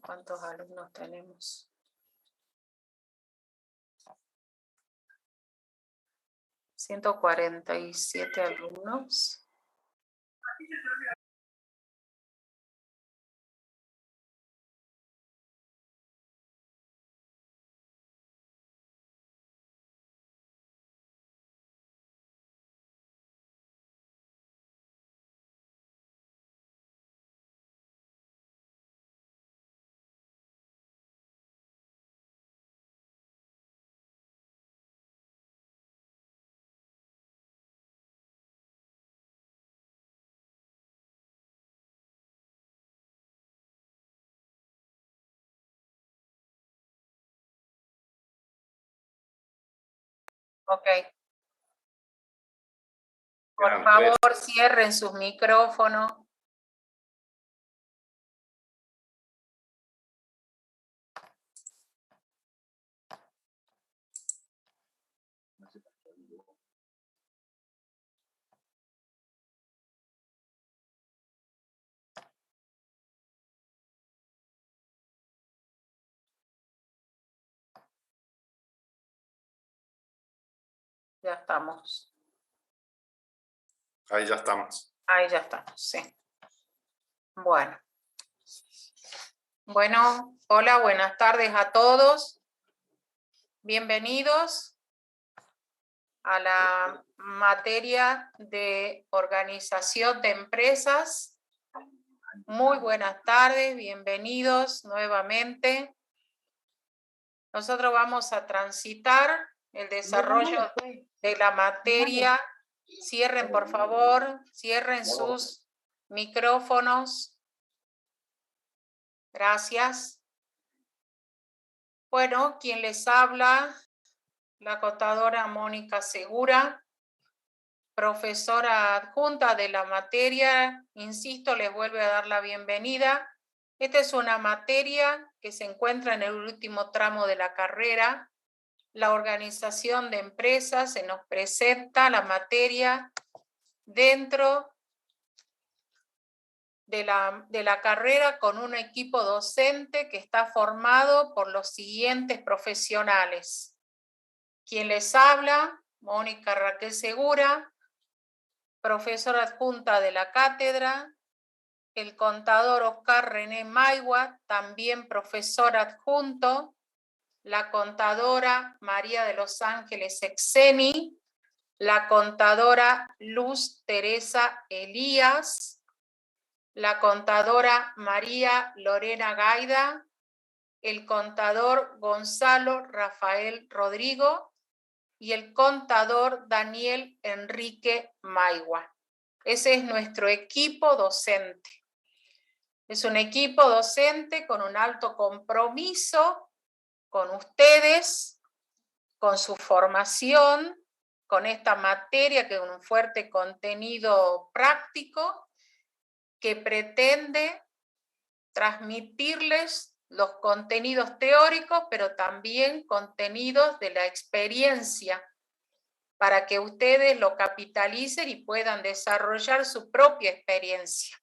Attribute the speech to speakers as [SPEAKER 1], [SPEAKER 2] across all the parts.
[SPEAKER 1] ¿Cuántos alumnos tenemos? 147 alumnos. Ok. Por favor, cierren sus micrófonos. Ya estamos.
[SPEAKER 2] Ahí ya estamos.
[SPEAKER 1] Ahí ya estamos, sí. Bueno. Bueno, hola, buenas tardes a todos. Bienvenidos a la materia de organización de empresas. Muy buenas tardes, bienvenidos nuevamente. Nosotros vamos a transitar el desarrollo de la materia. Cierren, por favor, cierren sus micrófonos. Gracias. Bueno, quien les habla, la contadora Mónica Segura, profesora adjunta de la materia. Insisto, les vuelvo a dar la bienvenida. Esta es una materia que se encuentra en el último tramo de la carrera. La organización de empresas se nos presenta la materia dentro de la carrera con un equipo docente que está formado por los siguientes profesionales. Quien les habla, Mónica Raquel Segura, profesora adjunta de la cátedra, el contador Oscar René Maigua, también profesor adjunto, la contadora María de los Ángeles Exeni, la contadora Luz Teresa Elías, la contadora María Lorena Gaida, el contador Gonzalo Rafael Rodrigo y el contador Daniel Enrique Maigua. Ese es nuestro equipo docente. Es un equipo docente con un alto compromiso con ustedes, con su formación, con esta materia que es un fuerte contenido práctico que pretende transmitirles los contenidos teóricos, pero también contenidos de la experiencia, para que ustedes lo capitalicen y puedan desarrollar su propia experiencia.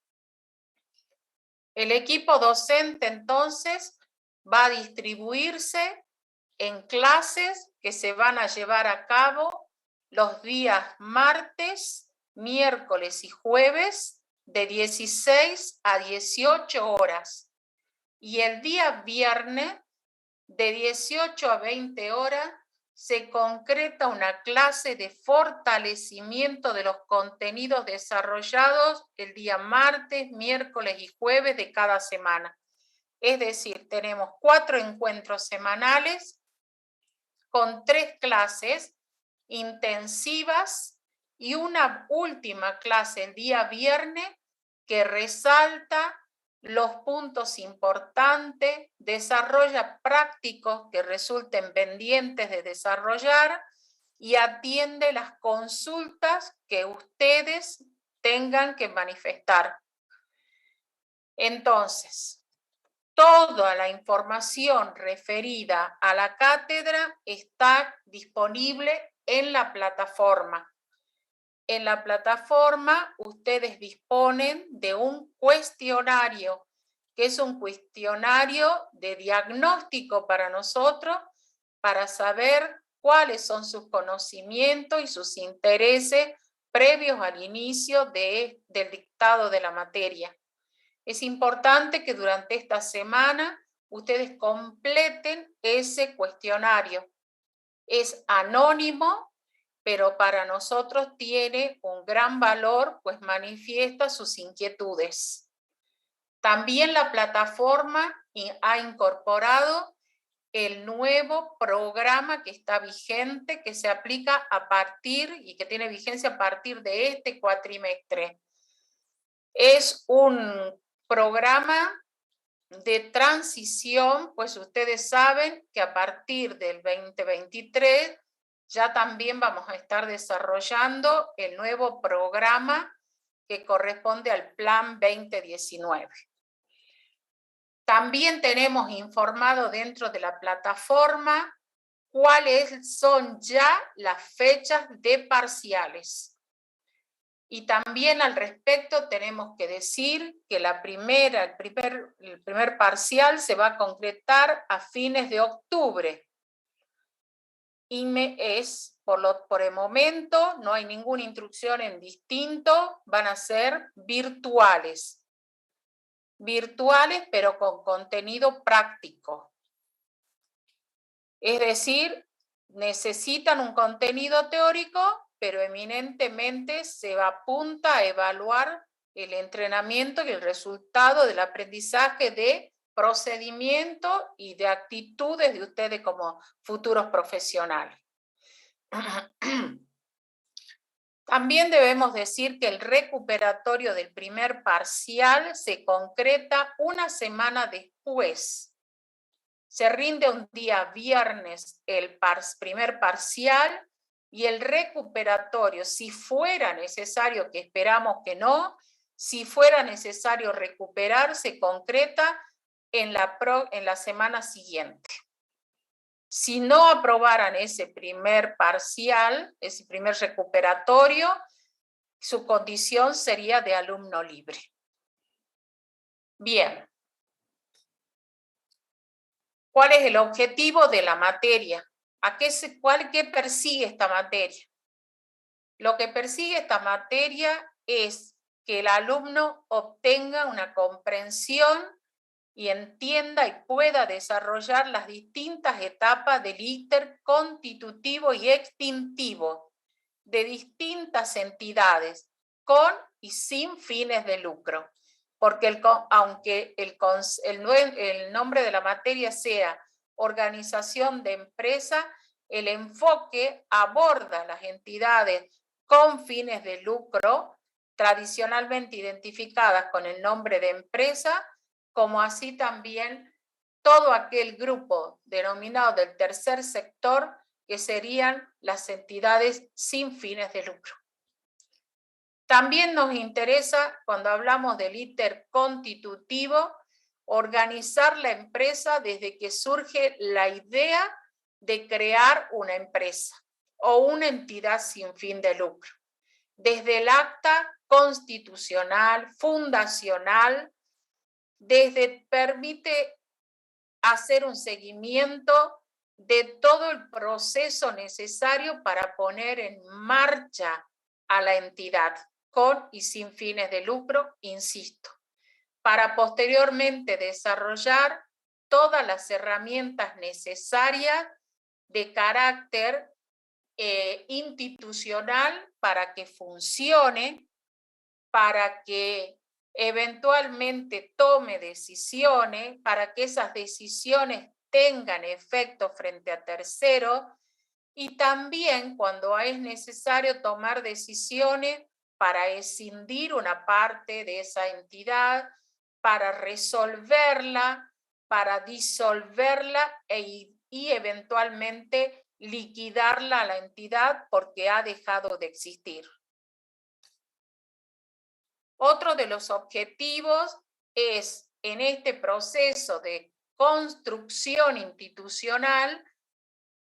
[SPEAKER 1] El equipo docente, entonces, va a distribuirse en clases que se van a llevar a cabo los días martes, miércoles y jueves de 16 a 18 horas. Y el día viernes de 18 a 20 horas se concreta una clase de fortalecimiento de los contenidos desarrollados el día martes, miércoles y jueves de cada semana. Es decir, tenemos 4 encuentros semanales con 3 clases intensivas y una última clase el día viernes que resalta los puntos importantes, desarrolla prácticos que resulten pendientes de desarrollar y atiende las consultas que ustedes tengan que manifestar. Entonces, toda la información referida a la cátedra está disponible en la plataforma. En la plataforma ustedes disponen de un cuestionario que es un cuestionario de diagnóstico para nosotros, para saber cuáles son sus conocimientos y sus intereses previos al inicio del dictado de la materia. Es importante que durante esta semana ustedes completen ese cuestionario. Es anónimo, pero para nosotros tiene un gran valor, pues manifiesta sus inquietudes. También la plataforma ha incorporado el nuevo programa que está vigente, que se aplica a partir y que tiene vigencia a partir de este cuatrimestre. Es un programa de transición, pues ustedes saben que a partir del 2023 ya también vamos a estar desarrollando el nuevo programa que corresponde al Plan 2019. También tenemos informado dentro de la plataforma cuáles son ya las fechas de parciales. Y también al respecto tenemos que decir que el primer parcial se va a concretar a fines de octubre. Y por el momento no hay ninguna instrucción en distinto, van a ser virtuales. Virtuales, pero con contenido práctico. Es decir, necesitan un contenido teórico, pero eminentemente se apunta a evaluar el entrenamiento y el resultado del aprendizaje de procedimiento y de actitudes de ustedes como futuros profesionales. También debemos decir que el recuperatorio del primer parcial se concreta una semana después. Se rinde un día viernes el primer parcial y el recuperatorio, si fuera necesario, que esperamos que no, si fuera necesario recuperar, se concreta en la semana siguiente. Si no aprobaran ese primer parcial, ese primer recuperatorio, su condición sería de alumno libre. Bien. ¿Cuál es el objetivo de la materia? ¿Qué persigue esta materia? Lo que persigue esta materia es que el alumno obtenga una comprensión y entienda y pueda desarrollar las distintas etapas del íter constitutivo y extintivo de distintas entidades con y sin fines de lucro. Porque aunque el nombre de la materia sea organización de empresa, el enfoque aborda las entidades con fines de lucro, tradicionalmente identificadas con el nombre de empresa, como así también todo aquel grupo denominado del tercer sector, que serían las entidades sin fines de lucro. También nos interesa, cuando hablamos del íter constitutivo, organizar la empresa desde que surge la idea de crear una empresa o una entidad sin fin de lucro. Desde el acta constitucional, fundacional, permite hacer un seguimiento de todo el proceso necesario para poner en marcha a la entidad con y sin fines de lucro, insisto, para posteriormente desarrollar todas las herramientas necesarias de carácter institucional para que funcione, para que eventualmente tome decisiones, para que esas decisiones tengan efecto frente a terceros, y también cuando es necesario tomar decisiones para escindir una parte de esa entidad, para resolverla, para disolverla y eventualmente liquidarla a la entidad porque ha dejado de existir. Otro de los objetivos es, en este proceso de construcción institucional,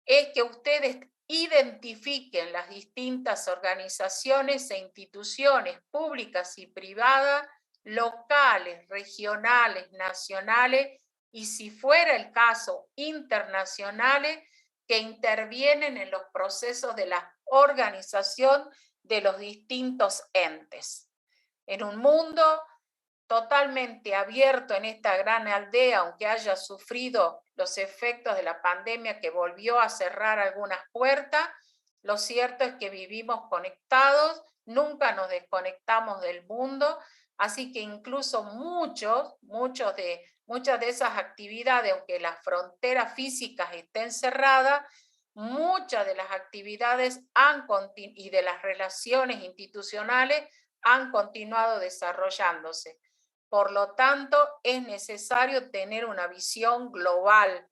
[SPEAKER 1] es que ustedes identifiquen las distintas organizaciones e instituciones públicas y privadas locales, regionales, nacionales y, si fuera el caso, internacionales, que intervienen en los procesos de la organización de los distintos entes. En un mundo totalmente abierto en esta gran aldea, aunque haya sufrido los efectos de la pandemia que volvió a cerrar algunas puertas, lo cierto es que vivimos conectados, nunca nos desconectamos del mundo, así que incluso muchas de esas actividades, aunque las fronteras físicas estén cerradas, muchas de las actividades y de las relaciones institucionales han continuado desarrollándose. Por lo tanto, es necesario tener una visión global,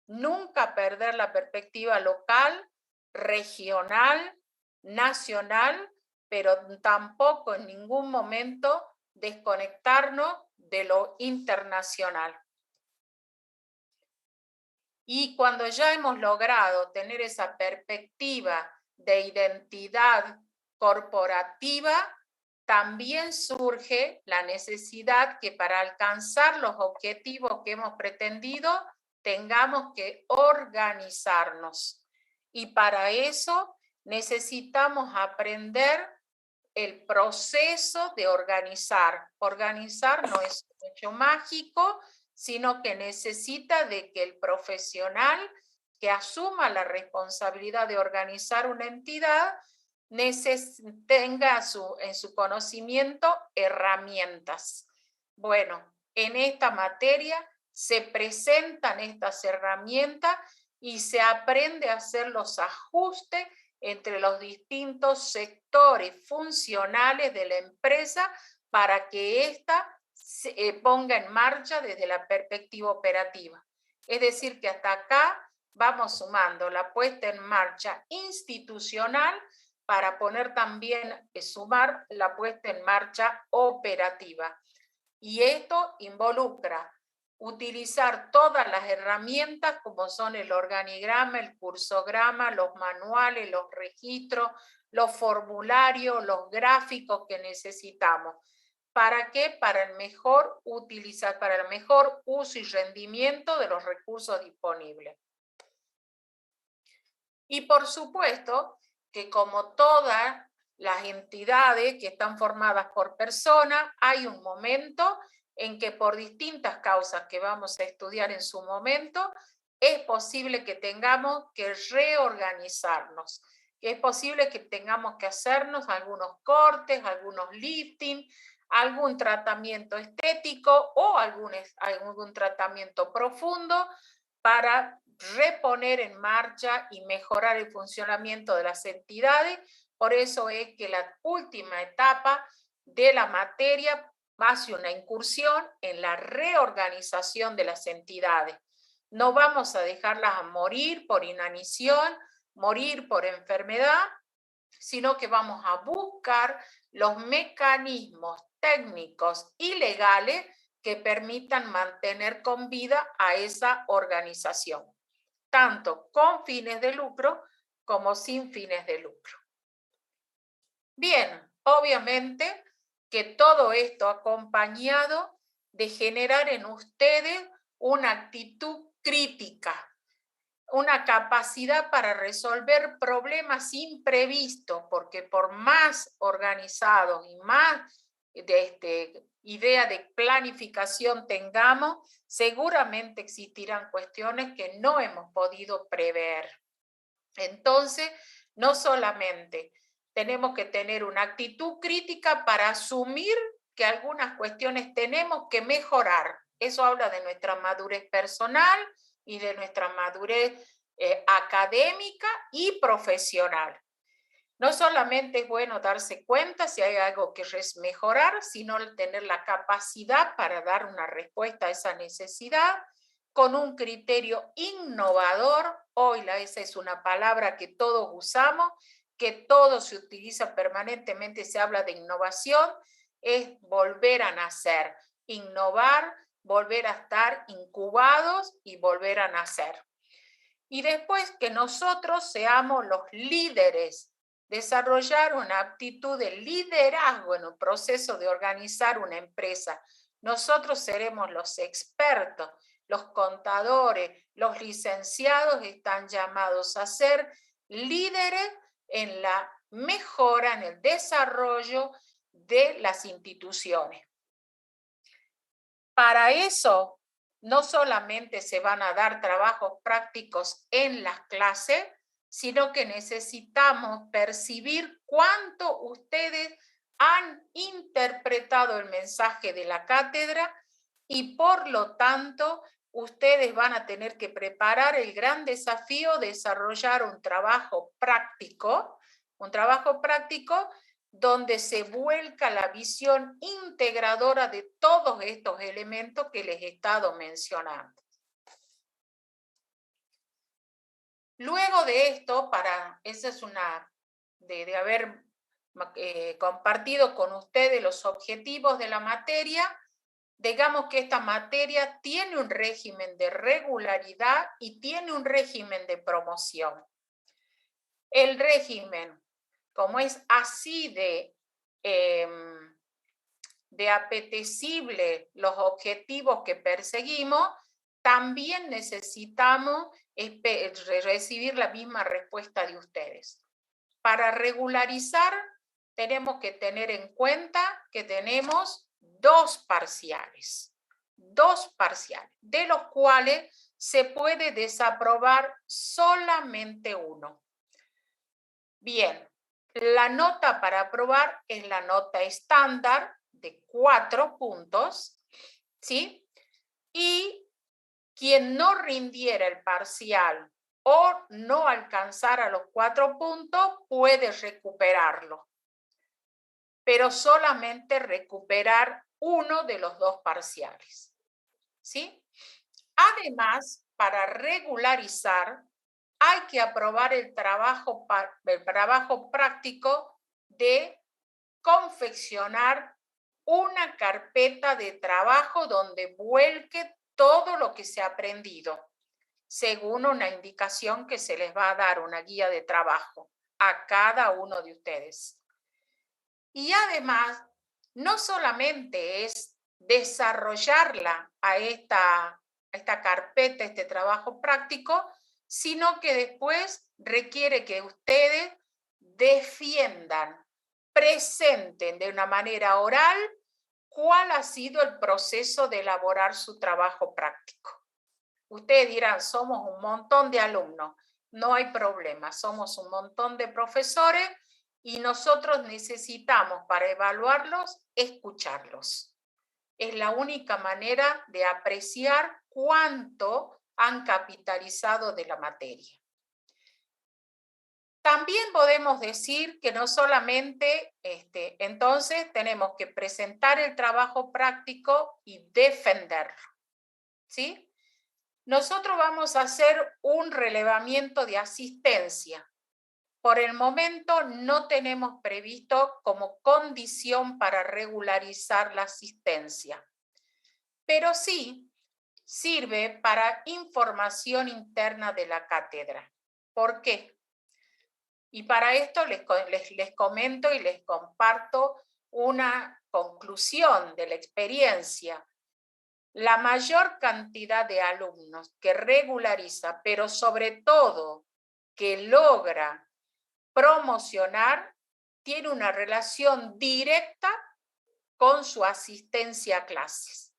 [SPEAKER 1] nunca perder la perspectiva local, regional, nacional, pero tampoco en ningún momento desconectarnos de lo internacional. Y cuando ya hemos logrado tener esa perspectiva de identidad corporativa, también surge la necesidad que para alcanzar los objetivos que hemos pretendido, tengamos que organizarnos. Y para eso necesitamos aprender el proceso de organizar. Organizar no es un hecho mágico, sino que necesita de que el profesional que asuma la responsabilidad de organizar una entidad tenga en su conocimiento herramientas. Bueno, en esta materia se presentan estas herramientas y se aprende a hacer los ajustes entre los distintos sectores funcionales de la empresa para que ésta se ponga en marcha desde la perspectiva operativa. Es decir, que hasta acá vamos sumando la puesta en marcha institucional para poner también, sumar la puesta en marcha operativa. Y esto involucra utilizar todas las herramientas como son el organigrama, el cursograma, los manuales, los registros, los formularios, los gráficos que necesitamos. ¿Para qué? Para el mejor uso y rendimiento de los recursos disponibles. Y por supuesto que, como todas las entidades que están formadas por personas, hay un momento en que, por distintas causas que vamos a estudiar en su momento, es posible que tengamos que reorganizarnos. Es posible que tengamos que hacernos algunos cortes, algunos lifting, algún tratamiento estético o algún tratamiento profundo para reponer en marcha y mejorar el funcionamiento de las entidades. Por eso es que la última etapa de la materia hace una incursión en la reorganización de las entidades. No vamos a dejarlas morir por inanición, morir por enfermedad, sino que vamos a buscar los mecanismos técnicos y legales que permitan mantener con vida a esa organización, tanto con fines de lucro como sin fines de lucro. Bien, obviamente que todo esto acompañado de generar en ustedes una actitud crítica, una capacidad para resolver problemas imprevistos, porque por más organizados y más idea de planificación tengamos, seguramente existirán cuestiones que no hemos podido prever. Entonces, no solamente tenemos que tener una actitud crítica para asumir que algunas cuestiones tenemos que mejorar. Eso habla de nuestra madurez personal y de nuestra madurez académica y profesional. No solamente es bueno darse cuenta si hay algo que mejorar, sino tener la capacidad para dar una respuesta a esa necesidad con un criterio innovador. Hoy esa es una palabra que todos usamos, que todo se utiliza permanentemente, se habla de innovación, es volver a nacer, innovar, volver a estar incubados y volver a nacer. Y después que nosotros seamos los líderes desarrollar una aptitud de liderazgo en el proceso de organizar una empresa. Nosotros seremos los expertos, los contadores, los licenciados están llamados a ser líderes en la mejora, en el desarrollo de las instituciones. Para eso, no solamente se van a dar trabajos prácticos en las clases, sino que necesitamos percibir cuánto ustedes han interpretado el mensaje de la cátedra y por lo tanto ustedes van a tener que preparar el gran desafío de desarrollar un trabajo práctico donde se vuelca la visión integradora de todos estos elementos que les he estado mencionando. Luego de esto, esa es de haber compartido con ustedes los objetivos de la materia, digamos que esta materia tiene un régimen de regularidad y tiene un régimen de promoción. El régimen, como es así de apetecible los objetivos que perseguimos, también necesitamos recibir la misma respuesta de ustedes. Para regularizar, tenemos que tener en cuenta que tenemos dos parciales, de los cuales se puede desaprobar solamente uno. Bien, la nota para aprobar es la nota estándar de 4 puntos, ¿sí? Y quien no rindiera el parcial o no alcanzara los 4 puntos puede recuperarlo, pero solamente recuperar uno de los 2 parciales, ¿sí? Además, para regularizar, hay que aprobar el trabajo práctico de confeccionar una carpeta de trabajo donde vuelque todo lo que se ha aprendido, según una indicación que se les va a dar, una guía de trabajo a cada uno de ustedes. Y además, no solamente es desarrollarla a esta carpeta, este trabajo práctico, sino que después requiere que ustedes defiendan, presenten de una manera oral cuál ha sido el proceso de elaborar su trabajo práctico. Ustedes dirán, somos un montón de alumnos. No hay problema, somos un montón de profesores y nosotros necesitamos para evaluarlos, escucharlos. Es la única manera de apreciar cuánto han capitalizado de la materia. También podemos decir que no solamente, entonces tenemos que presentar el trabajo práctico y defenderlo, ¿sí? Nosotros vamos a hacer un relevamiento de asistencia. Por el momento no tenemos previsto como condición para regularizar la asistencia, pero sí sirve para información interna de la cátedra. ¿Por qué? Y para esto les comento y les comparto una conclusión de la experiencia. La mayor cantidad de alumnos que regulariza, pero sobre todo que logra promocionar, tiene una relación directa con su asistencia a clases.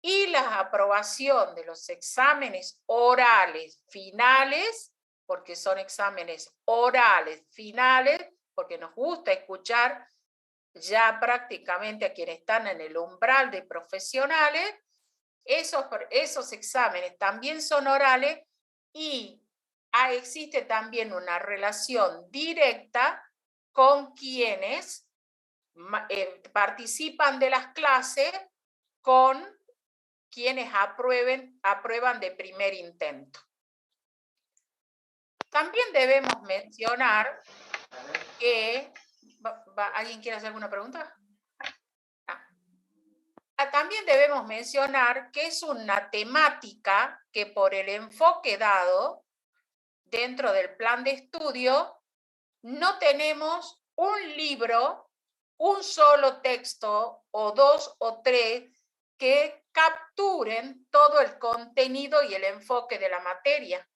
[SPEAKER 1] Y la aprobación de los exámenes orales finales, porque son exámenes orales finales, porque nos gusta escuchar ya prácticamente a quienes están en el umbral de profesionales, esos exámenes también son orales y existe también una relación directa con quienes participan de las clases con quienes aprueban de primer intento. También debemos mencionar que... ¿Alguien quiere hacer alguna pregunta? También debemos mencionar que es una temática que por el enfoque dado dentro del plan de estudio no tenemos un libro, un solo texto o dos o tres que capturen todo el contenido y el enfoque de la materia,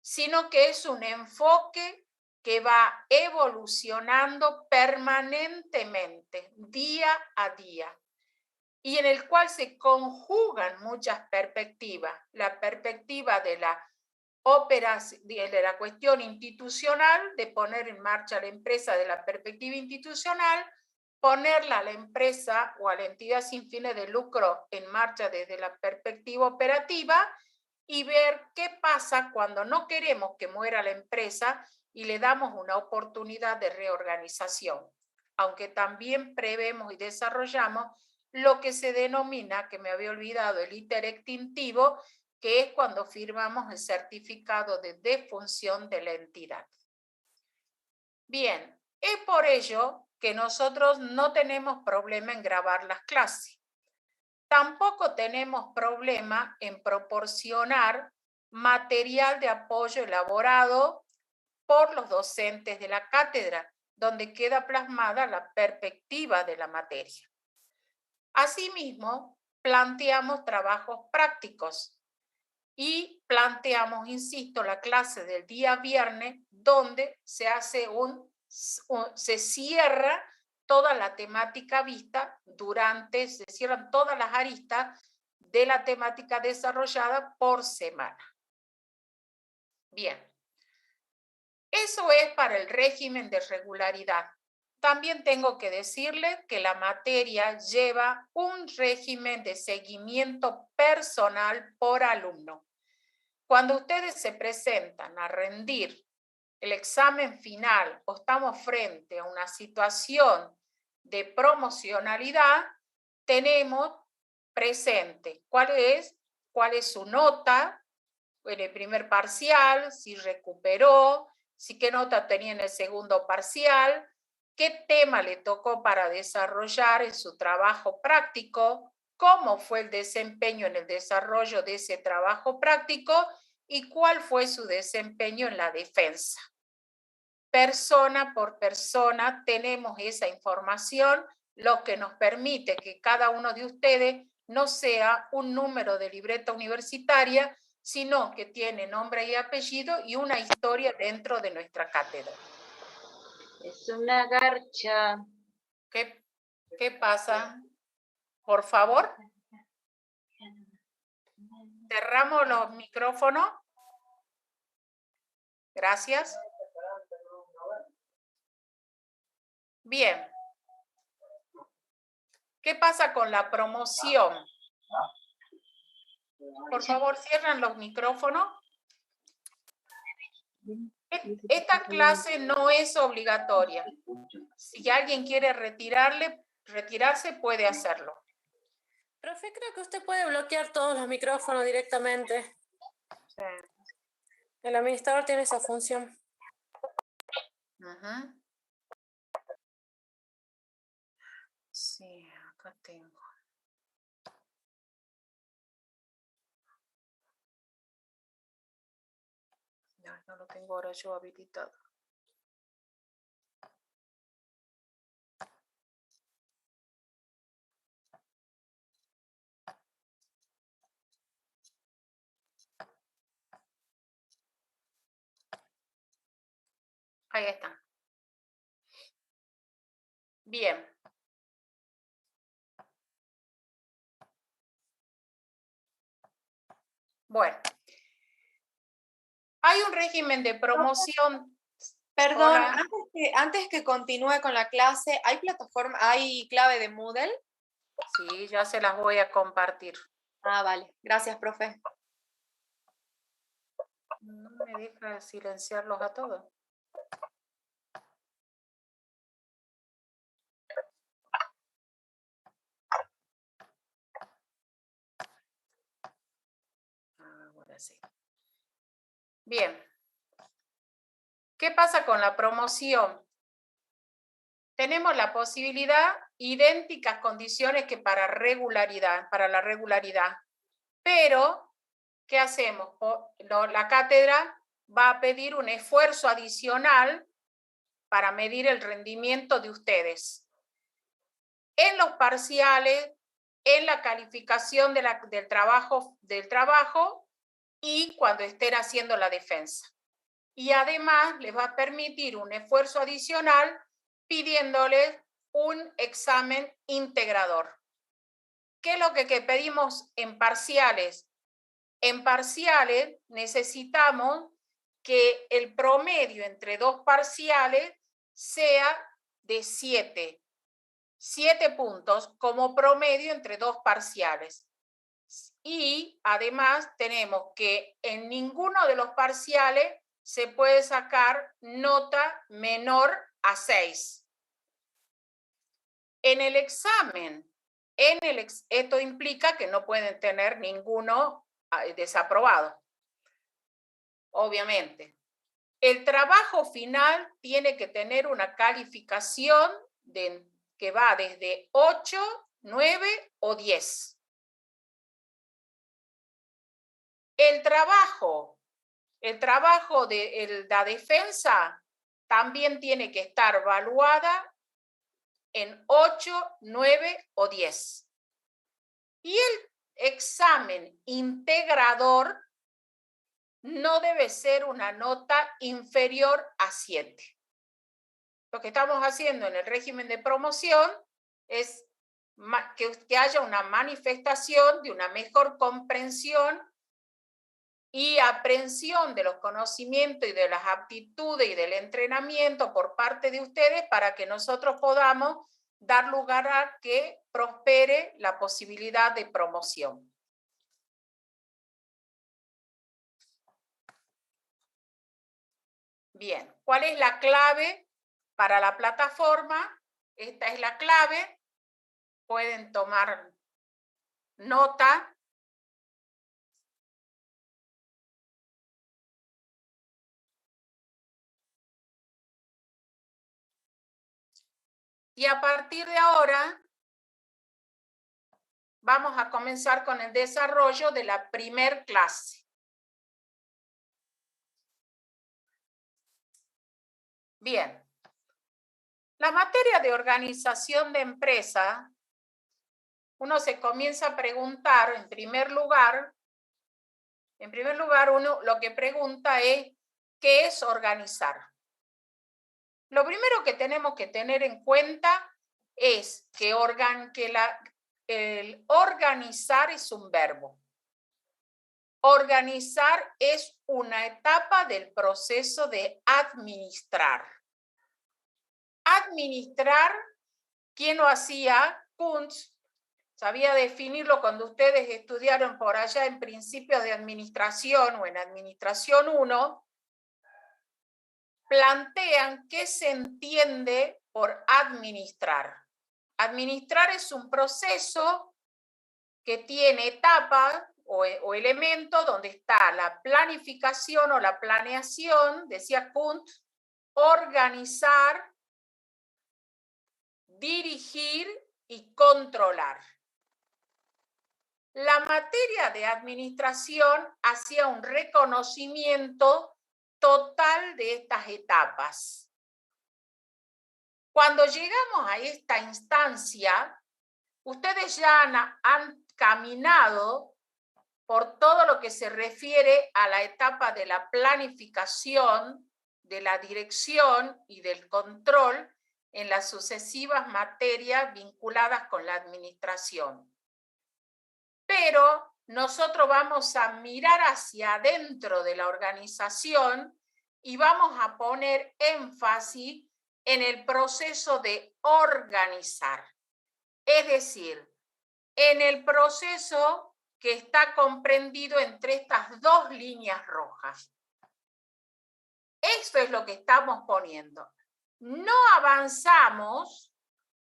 [SPEAKER 1] sino que es un enfoque que va evolucionando permanentemente, día a día, y en el cual se conjugan muchas perspectivas. La perspectiva de la de la cuestión institucional, de poner en marcha la empresa de la perspectiva institucional, ponerla a la empresa o a la entidad sin fines de lucro en marcha desde la perspectiva operativa y ver qué pasa cuando no queremos que muera la empresa y le damos una oportunidad de reorganización, aunque también prevemos y desarrollamos lo que se denomina, que me había olvidado, el íter extintivo, que es cuando firmamos el certificado de defunción de la entidad. Bien, es por ello que nosotros no tenemos problema en grabar las clases. Tampoco tenemos problema en proporcionar material de apoyo elaborado por los docentes de la cátedra, donde queda plasmada la perspectiva de la materia. Asimismo, planteamos trabajos prácticos y planteamos, insisto, la clase del día viernes, donde se hace se cierra toda la temática vista se cierran todas las aristas de la temática desarrollada por semana. Bien, eso es para el régimen de regularidad. También tengo que decirles que la materia lleva un régimen de seguimiento personal por alumno. Cuando ustedes se presentan a rendir el examen final o estamos frente a una situación de promocionalidad, tenemos presente cuál es su nota en el primer parcial, si recuperó, qué nota tenía en el segundo parcial, qué tema le tocó para desarrollar en su trabajo práctico, cómo fue el desempeño en el desarrollo de ese trabajo práctico y cuál fue su desempeño en la defensa. Persona por persona tenemos esa información, lo que nos permite que cada uno de ustedes no sea un número de libreta universitaria, sino que tiene nombre y apellido y una historia dentro de nuestra cátedra.
[SPEAKER 2] Es una garcha.
[SPEAKER 1] ¿Qué pasa? Por favor. Cerramos los micrófonos. Gracias. Bien. ¿Qué pasa con la promoción? Por favor, cierran los micrófonos. Esta clase no es obligatoria. Si alguien quiere retirarse, puede hacerlo.
[SPEAKER 3] Profe, creo que usted puede bloquear todos los micrófonos directamente.
[SPEAKER 1] Sí.
[SPEAKER 3] El administrador tiene esa función.
[SPEAKER 1] Sí, acá tengo. No lo tengo ahora yo habilitado. Ahí está. Bien. Bueno. Hay un régimen de promoción.
[SPEAKER 4] Perdón, antes que continúe con la clase, ¿hay clave de Moodle?
[SPEAKER 1] Sí, ya se las voy a compartir.
[SPEAKER 4] Ah, vale. Gracias, profe.
[SPEAKER 1] No me deja silenciarlos a todos. Ahora sí. Bien. ¿Qué pasa con la promoción? Tenemos la posibilidad, idénticas condiciones que para la regularidad. Pero, ¿qué hacemos? La cátedra va a pedir un esfuerzo adicional para medir el rendimiento de ustedes en los parciales, en la calificación del trabajo y cuando estén haciendo la defensa. Y además les va a permitir un esfuerzo adicional pidiéndoles un examen integrador. ¿Qué es lo que pedimos en parciales? En parciales necesitamos que el promedio entre dos parciales sea de 7 puntos como promedio entre dos parciales. Y además tenemos que en ninguno de los parciales se puede sacar nota menor a 6. En el examen, esto implica que no pueden tener ninguno desaprobado, obviamente. El trabajo final tiene que tener una calificación que va desde 8, 9 o 10. El trabajo de la defensa también tiene que estar evaluada en 8, 9 o 10. Y el examen integrador no debe ser una nota inferior a 7. Lo que estamos haciendo en el régimen de promoción es que haya una manifestación de una mejor comprensión y aprehensión de los conocimientos y de las aptitudes y del entrenamiento por parte de ustedes para que nosotros podamos dar lugar a que prospere la posibilidad de promoción. Bien, ¿cuál es la clave para la plataforma? Esta es la clave. Pueden tomar nota. Y a partir de ahora vamos a comenzar con el desarrollo de la primer clase. Bien, la materia de organización de empresa, uno se comienza a preguntar, en primer lugar, uno lo que pregunta es, ¿qué es organizar? Lo primero que tenemos que tener en cuenta es que el organizar es un verbo. Organizar es una etapa del proceso de administrar. Administrar, ¿quién lo hacía? Kuntz sabía definirlo cuando ustedes estudiaron por allá en principios de administración o en administración 1, plantean qué se entiende por administrar. Administrar es un proceso que tiene etapas o elementos donde está la planificación o la planeación, decía Kuntz, organizar, dirigir y controlar. La materia de administración hacía un reconocimiento total de estas etapas. Cuando llegamos a esta instancia, ustedes ya han caminado por todo lo que se refiere a la etapa de la planificación, de la dirección y del control en las sucesivas materias vinculadas con la administración. Pero nosotros vamos a mirar hacia adentro de la organización y vamos a poner énfasis en el proceso de organizar. Es decir, en el proceso que está comprendido entre estas dos líneas rojas. Eso es lo que estamos poniendo. No avanzamos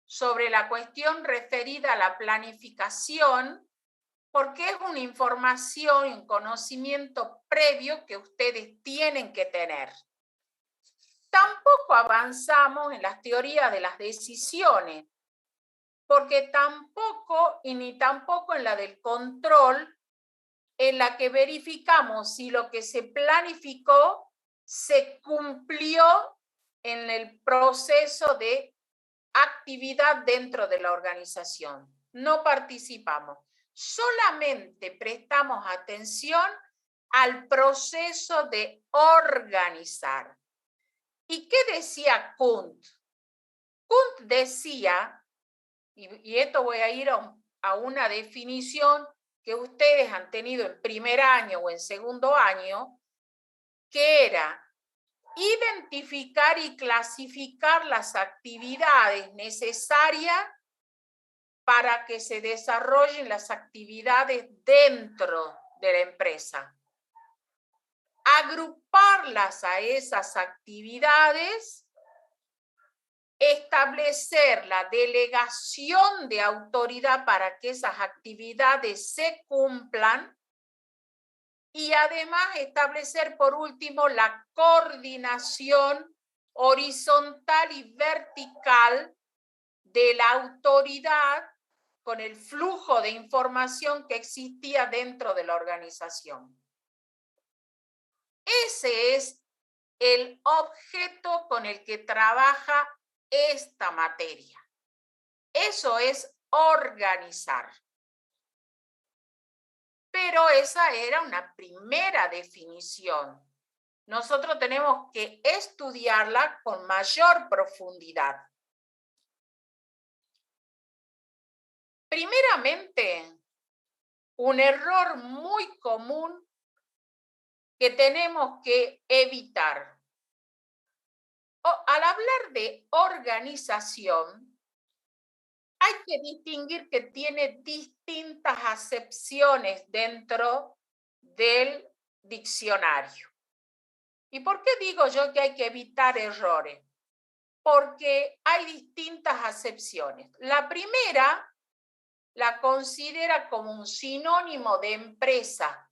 [SPEAKER 1] sobre la cuestión referida a la planificación porque es una información y un conocimiento previo que ustedes tienen que tener. Tampoco avanzamos en las teorías de las decisiones, porque tampoco, y ni tampoco en la del control, en la que verificamos si lo que se planificó se cumplió en el proceso de actividad dentro de la organización. No participamos, solamente prestamos atención al proceso de organizar. ¿Y qué decía Kuhn? Kuhn decía, y esto voy a ir a una definición que ustedes han tenido en primer año o en segundo año, que era identificar y clasificar las actividades necesarias para que se desarrollen las actividades dentro de la empresa. Agruparlas a esas actividades, establecer la delegación de autoridad para que esas actividades se cumplan y además establecer por último la coordinación horizontal y vertical de la autoridad con el flujo de información que existía dentro de la organización. Ese es el objeto con el que trabaja esta materia. Eso es organizar. Pero esa era una primera definición. Nosotros tenemos que estudiarla con mayor profundidad. Primeramente, un error muy común que tenemos que evitar. Al hablar de organización, hay que distinguir que tiene distintas acepciones dentro del diccionario. ¿Y por qué digo yo que hay que evitar errores? Porque hay distintas acepciones. La primera la considera como un sinónimo de empresa,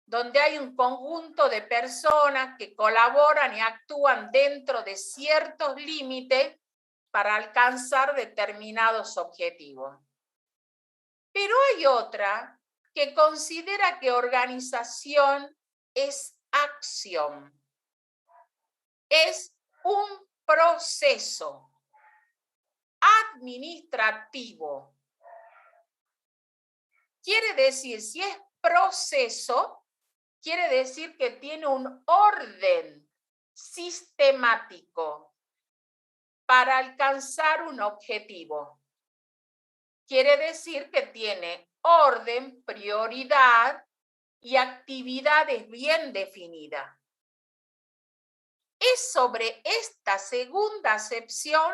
[SPEAKER 1] donde hay un conjunto de personas que colaboran y actúan dentro de ciertos límites para alcanzar determinados objetivos. Pero hay otra que considera que organización es acción, es un proceso administrativo. Quiere decir, si es proceso, quiere decir que tiene un orden sistemático para alcanzar un objetivo. Quiere decir que tiene orden, prioridad y actividades bien definidas. Es sobre esta segunda acepción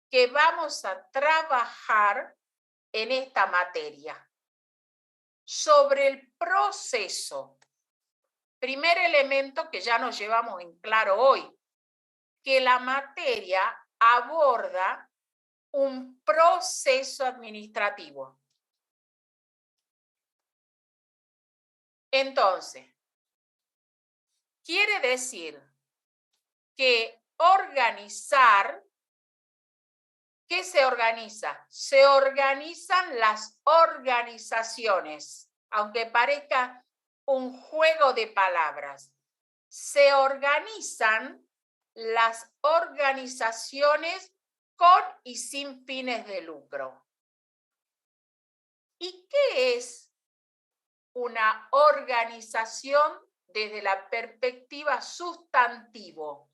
[SPEAKER 1] que vamos a trabajar en esta materia. Sobre el proceso. Primer elemento que ya nos llevamos en claro hoy, que la materia aborda un proceso administrativo. Entonces, quiere decir que organizar, ¿qué se organiza? Se organizan las organizaciones, aunque parezca un juego de palabras. Se organizan las organizaciones con y sin fines de lucro. ¿Y qué es una organización desde la perspectiva sustantivo?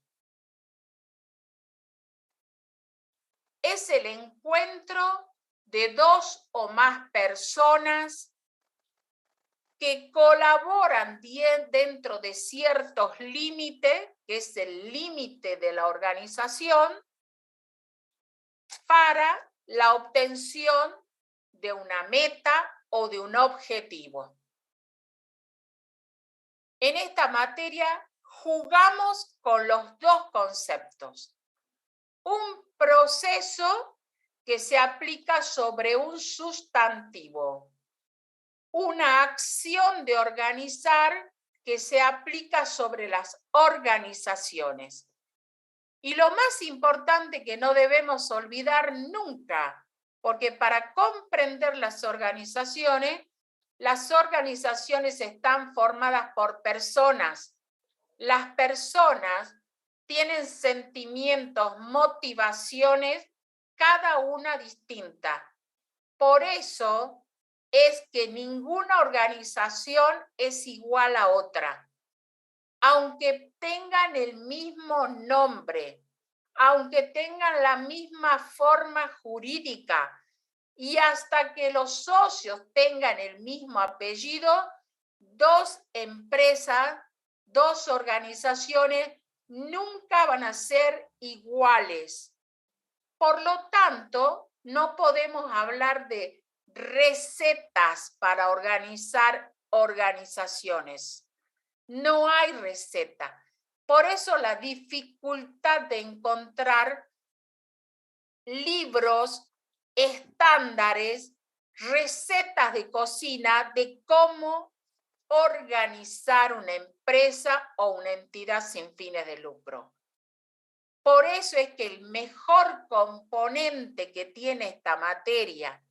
[SPEAKER 1] Es el encuentro de dos o más personas que colaboran dentro de ciertos límites, que es el límite de la organización, para la obtención de una meta o de un objetivo. En esta materia jugamos con los dos conceptos. Un proceso que se aplica sobre un sustantivo. Una acción de organizar que se aplica sobre las organizaciones. Y lo más importante que no debemos olvidar nunca, porque para comprender las organizaciones están formadas por personas. Las personas tienen sentimientos, motivaciones, cada una distinta. Por eso es que ninguna organización es igual a otra. Aunque tengan el mismo nombre, aunque tengan la misma forma jurídica y hasta que los socios tengan el mismo apellido, dos empresas, dos organizaciones nunca van a ser iguales. Por lo tanto, no podemos hablar de recetas para organizar organizaciones. No hay receta. Por eso la dificultad de encontrar libros, estándares, recetas de cocina de cómo organizar una empresa o una entidad sin fines de lucro. Por eso es que el mejor componente que tiene esta materia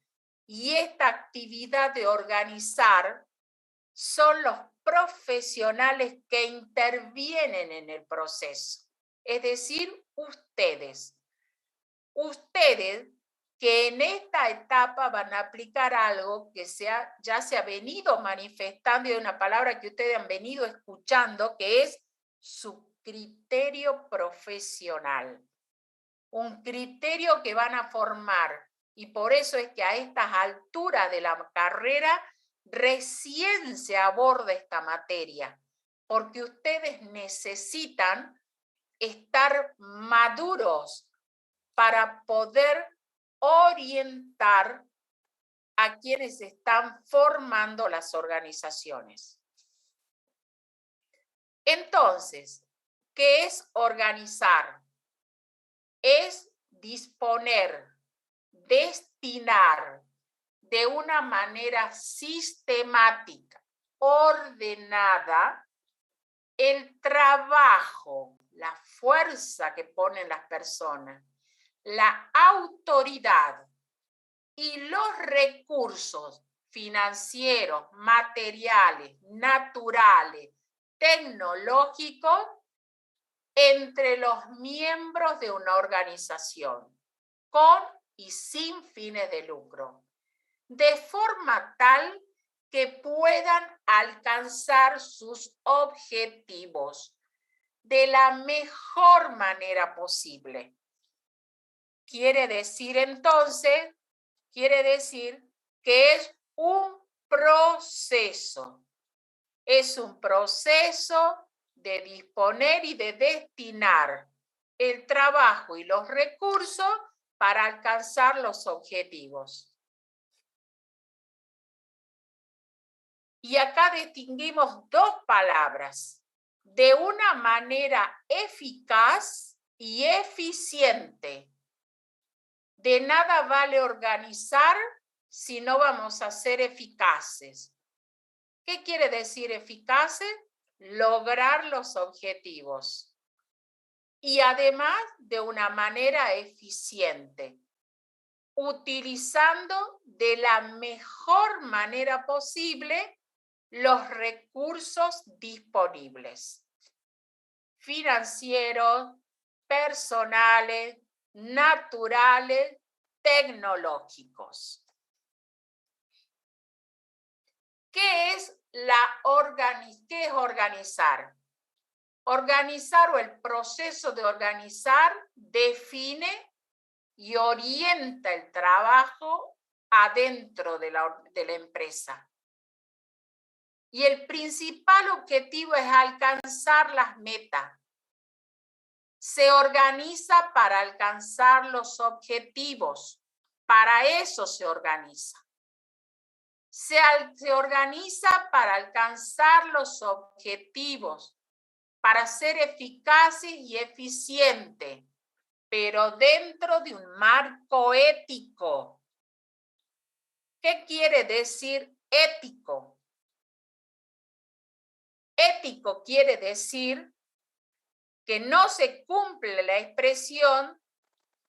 [SPEAKER 1] y esta actividad de organizar son los profesionales que intervienen en el proceso, es decir, ustedes. Ustedes que en esta etapa van a aplicar algo que ya se ha venido manifestando y una palabra que ustedes han venido escuchando, que es su criterio profesional. Un criterio que van a formar y por eso es que a estas alturas de la carrera recién se aborda esta materia, porque ustedes necesitan estar maduros para poder orientar a quienes están formando las organizaciones. Entonces, ¿qué es organizar? Es disponer, destinar de una manera sistemática, ordenada, el trabajo, la fuerza que ponen las personas, la autoridad y los recursos financieros, materiales, naturales, tecnológicos entre los miembros de una organización, con y sin fines de lucro, de forma tal que puedan alcanzar sus objetivos de la mejor manera posible. Quiere decir entonces, que es un proceso. Es un proceso de disponer y de destinar el trabajo y los recursos para alcanzar los objetivos. Y acá distinguimos dos palabras. De una manera eficaz y eficiente. De nada vale organizar si no vamos a ser eficaces. ¿Qué quiere decir eficaces? Lograr los objetivos. Y además de una manera eficiente, utilizando de la mejor manera posible los recursos disponibles, financieros, personales, naturales, tecnológicos. ¿Qué es organizar? Organizar o el proceso de organizar define y orienta el trabajo adentro de la empresa. Y el principal objetivo es alcanzar las metas. Se organiza para alcanzar los objetivos. Para eso se organiza. Se organiza para alcanzar los objetivos, para ser eficaces y eficientes, pero dentro de un marco ético. ¿Qué quiere decir ético? Ético quiere decir que no se cumple la expresión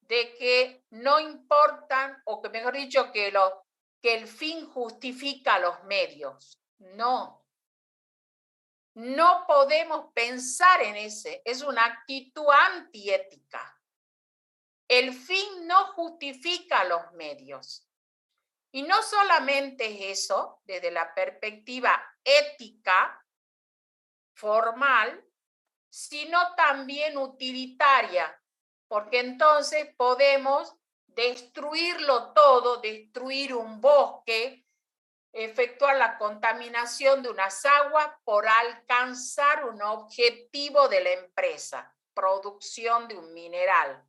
[SPEAKER 1] de que no importan, o que mejor dicho, que el fin justifica los medios. No. No podemos pensar en ese, es una actitud antiética. El fin no justifica los medios. Y no solamente es eso, desde la perspectiva ética, formal, sino también utilitaria, porque entonces podemos destruirlo todo, destruir un bosque, efectuar la contaminación de unas aguas por alcanzar un objetivo de la empresa, producción de un mineral,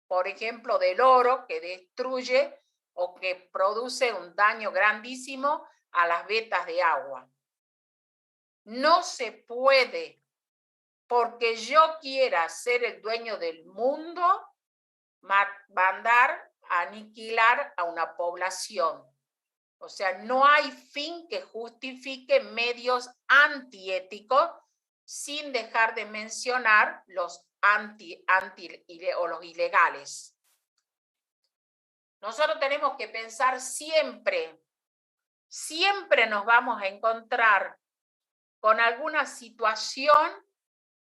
[SPEAKER 1] por ejemplo, del oro que destruye o que produce un daño grandísimo a las vetas de agua. No se puede, porque yo quiera ser el dueño del mundo, mandar a aniquilar a una población. O sea, no hay fin que justifique medios antiéticos sin dejar de mencionar los o los ilegales. Nosotros tenemos que pensar siempre nos vamos a encontrar con alguna situación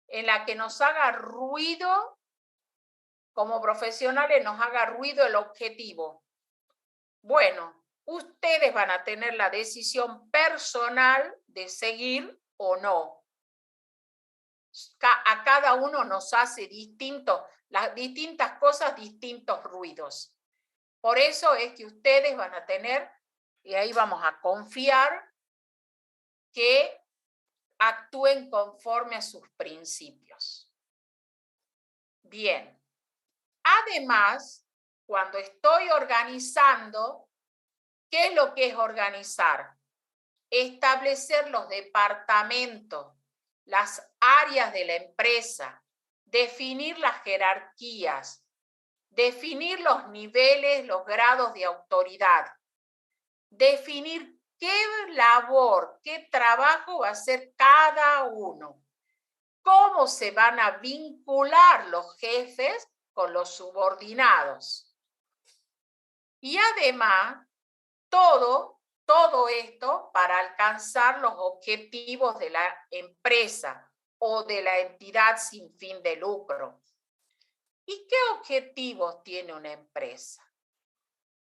[SPEAKER 1] en la que nos haga ruido, como profesionales nos haga ruido el objetivo. Bueno, ustedes van a tener la decisión personal de seguir o no. A cada uno nos hace las distintas cosas, distintos ruidos. Por eso es que ustedes van a tener, y ahí vamos a confiar, que actúen conforme a sus principios. Bien. Además, cuando estoy organizando, ¿qué es lo que es organizar? Establecer los departamentos, las áreas de la empresa, definir las jerarquías, definir los niveles, los grados de autoridad, definir qué labor, qué trabajo va a hacer cada uno, cómo se van a vincular los jefes con los subordinados. Y además, todo esto para alcanzar los objetivos de la empresa o de la entidad sin fin de lucro. ¿Y qué objetivos tiene una empresa?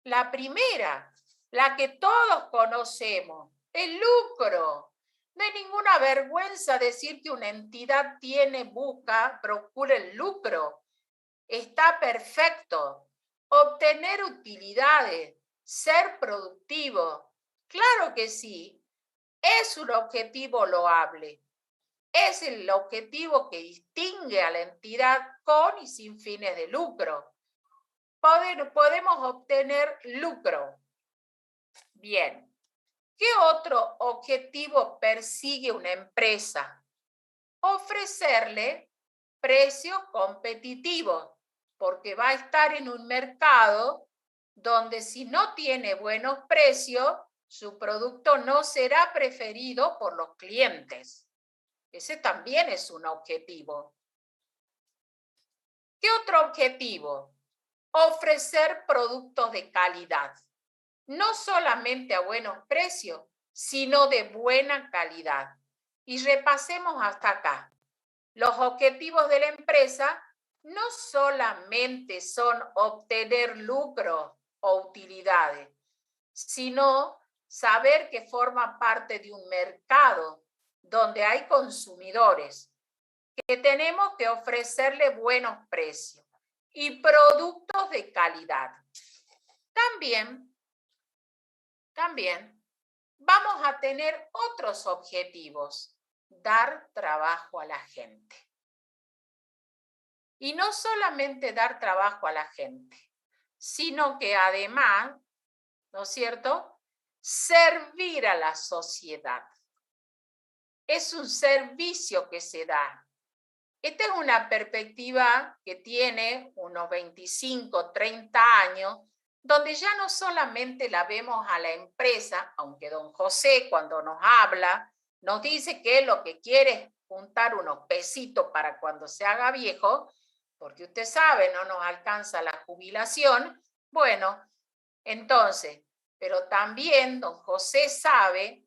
[SPEAKER 1] La primera, la que todos conocemos, el lucro. No hay ninguna vergüenza decir que una entidad procura el lucro. Está perfecto. Obtener utilidades, ser productivo. Claro que sí, es un objetivo loable. Es el objetivo que distingue a la entidad con y sin fines de lucro. Podemos obtener lucro. Bien. ¿Qué otro objetivo persigue una empresa? Ofrecerle precios competitivos, porque va a estar en un mercado donde si no tiene buenos precios, su producto no será preferido por los clientes. Ese también es un objetivo. ¿Qué otro objetivo? Ofrecer productos de calidad. No solamente a buenos precios, sino de buena calidad. Y repasemos hasta acá. Los objetivos de la empresa no solamente son obtener lucro o utilidades, sino saber que forma parte de un mercado donde hay consumidores, que tenemos que ofrecerle buenos precios y productos de calidad. También vamos a tener otros objetivos, dar trabajo a la gente. Y no solamente dar trabajo a la gente, sino que además, ¿no es cierto?, servir a la sociedad. Es un servicio que se da. Esta es una perspectiva que tiene unos 25, 30 años, donde ya no solamente la vemos a la empresa, aunque don José cuando nos habla, nos dice que lo que quiere es juntar unos pesitos para cuando se haga viejo, porque usted sabe, no nos alcanza la jubilación. Bueno, entonces, pero también don José sabe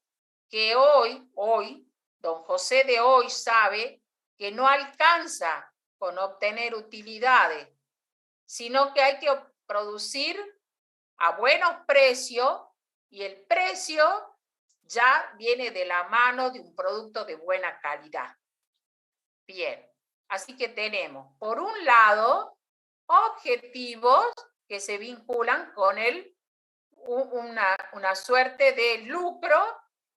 [SPEAKER 1] que hoy don José de hoy sabe que no alcanza con obtener utilidades, sino que hay que producir a buenos precios, y el precio ya viene de la mano de un producto de buena calidad. Bien, así que tenemos, por un lado, objetivos que se vinculan con una suerte de lucro,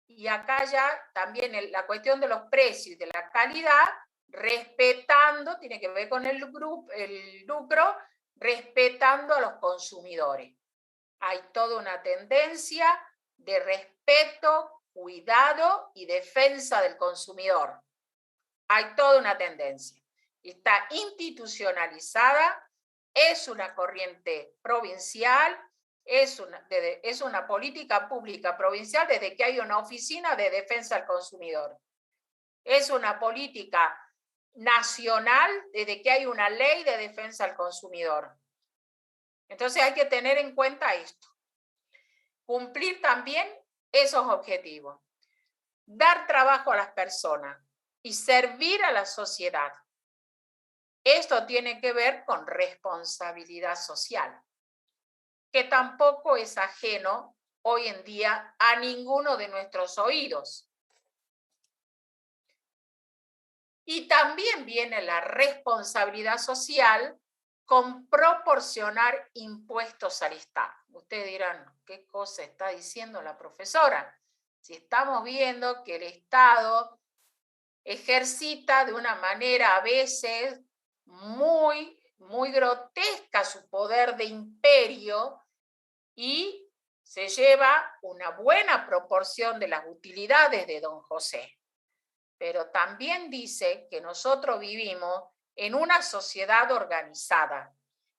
[SPEAKER 1] y acá ya también la cuestión de los precios y de la calidad, respetando, tiene que ver con el lucro, respetando a los consumidores. Hay toda una tendencia de respeto, cuidado y defensa del consumidor. Hay toda una tendencia. Está institucionalizada, es una corriente provincial, es una política pública provincial desde que hay una oficina de defensa del consumidor. Es una política nacional desde que hay una ley de defensa al consumidor. Entonces hay que tener en cuenta esto. Cumplir también esos objetivos. Dar trabajo a las personas y servir a la sociedad. Esto tiene que ver con responsabilidad social, que tampoco es ajeno hoy en día a ninguno de nuestros oídos. Y también viene la responsabilidad social con proporcionar impuestos al Estado. Ustedes dirán, ¿qué cosa está diciendo la profesora? Si estamos viendo que el Estado ejercita de una manera a veces muy grotesca su poder de imperio y se lleva una buena proporción de las utilidades de don José. Pero también dice que nosotros vivimos en una sociedad organizada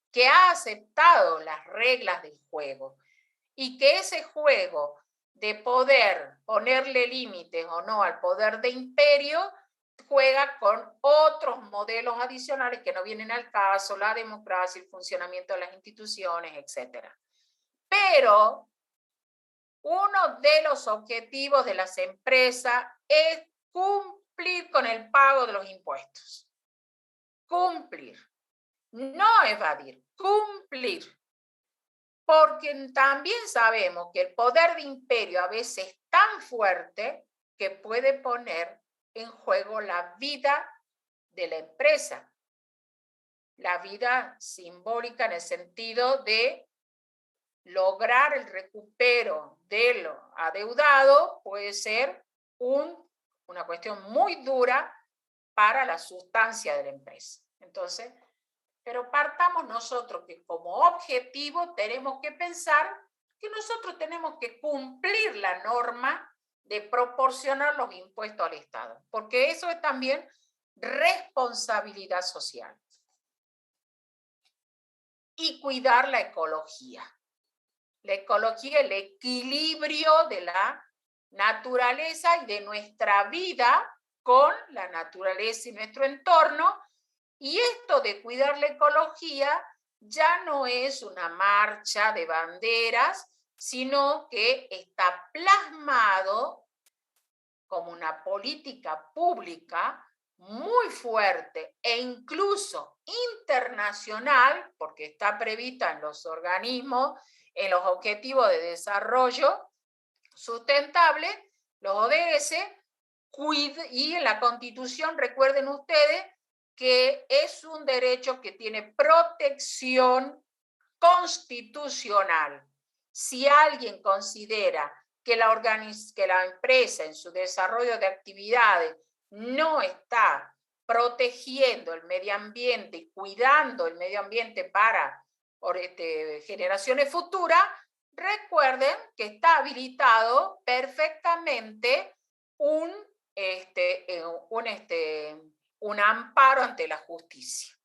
[SPEAKER 1] que ha aceptado las reglas del juego y que ese juego de poder ponerle límites o no al poder de imperio juega con otros modelos adicionales que no vienen al caso, la democracia, el funcionamiento de las instituciones, etc. Pero uno de los objetivos de las empresas es cumplir con el pago de los impuestos. Cumplir. No evadir, cumplir. Porque también sabemos que el poder de imperio a veces es tan fuerte que puede poner en juego la vida de la empresa. La vida simbólica en el sentido de lograr el recupero de lo adeudado puede ser una cuestión muy dura para la sustancia de la empresa. Entonces, pero partamos nosotros que como objetivo tenemos que pensar que nosotros tenemos que cumplir la norma de proporcionar los impuestos al Estado, porque eso es también responsabilidad social. Y cuidar la ecología. La ecología, el equilibrio de la naturaleza y de nuestra vida con la naturaleza y nuestro entorno. Y esto de cuidar la ecología ya no es una marcha de banderas, sino que está plasmado como una política pública muy fuerte e incluso internacional, porque está prevista en los organismos, en los Objetivos de Desarrollo Sustentable, los ODS, y en la Constitución, recuerden ustedes, que es un derecho que tiene protección constitucional. Si alguien considera que la empresa en su desarrollo de actividades no está protegiendo el medio ambiente y cuidando el medio ambiente para generaciones futuras, recuerden que está habilitado perfectamente un amparo ante la justicia.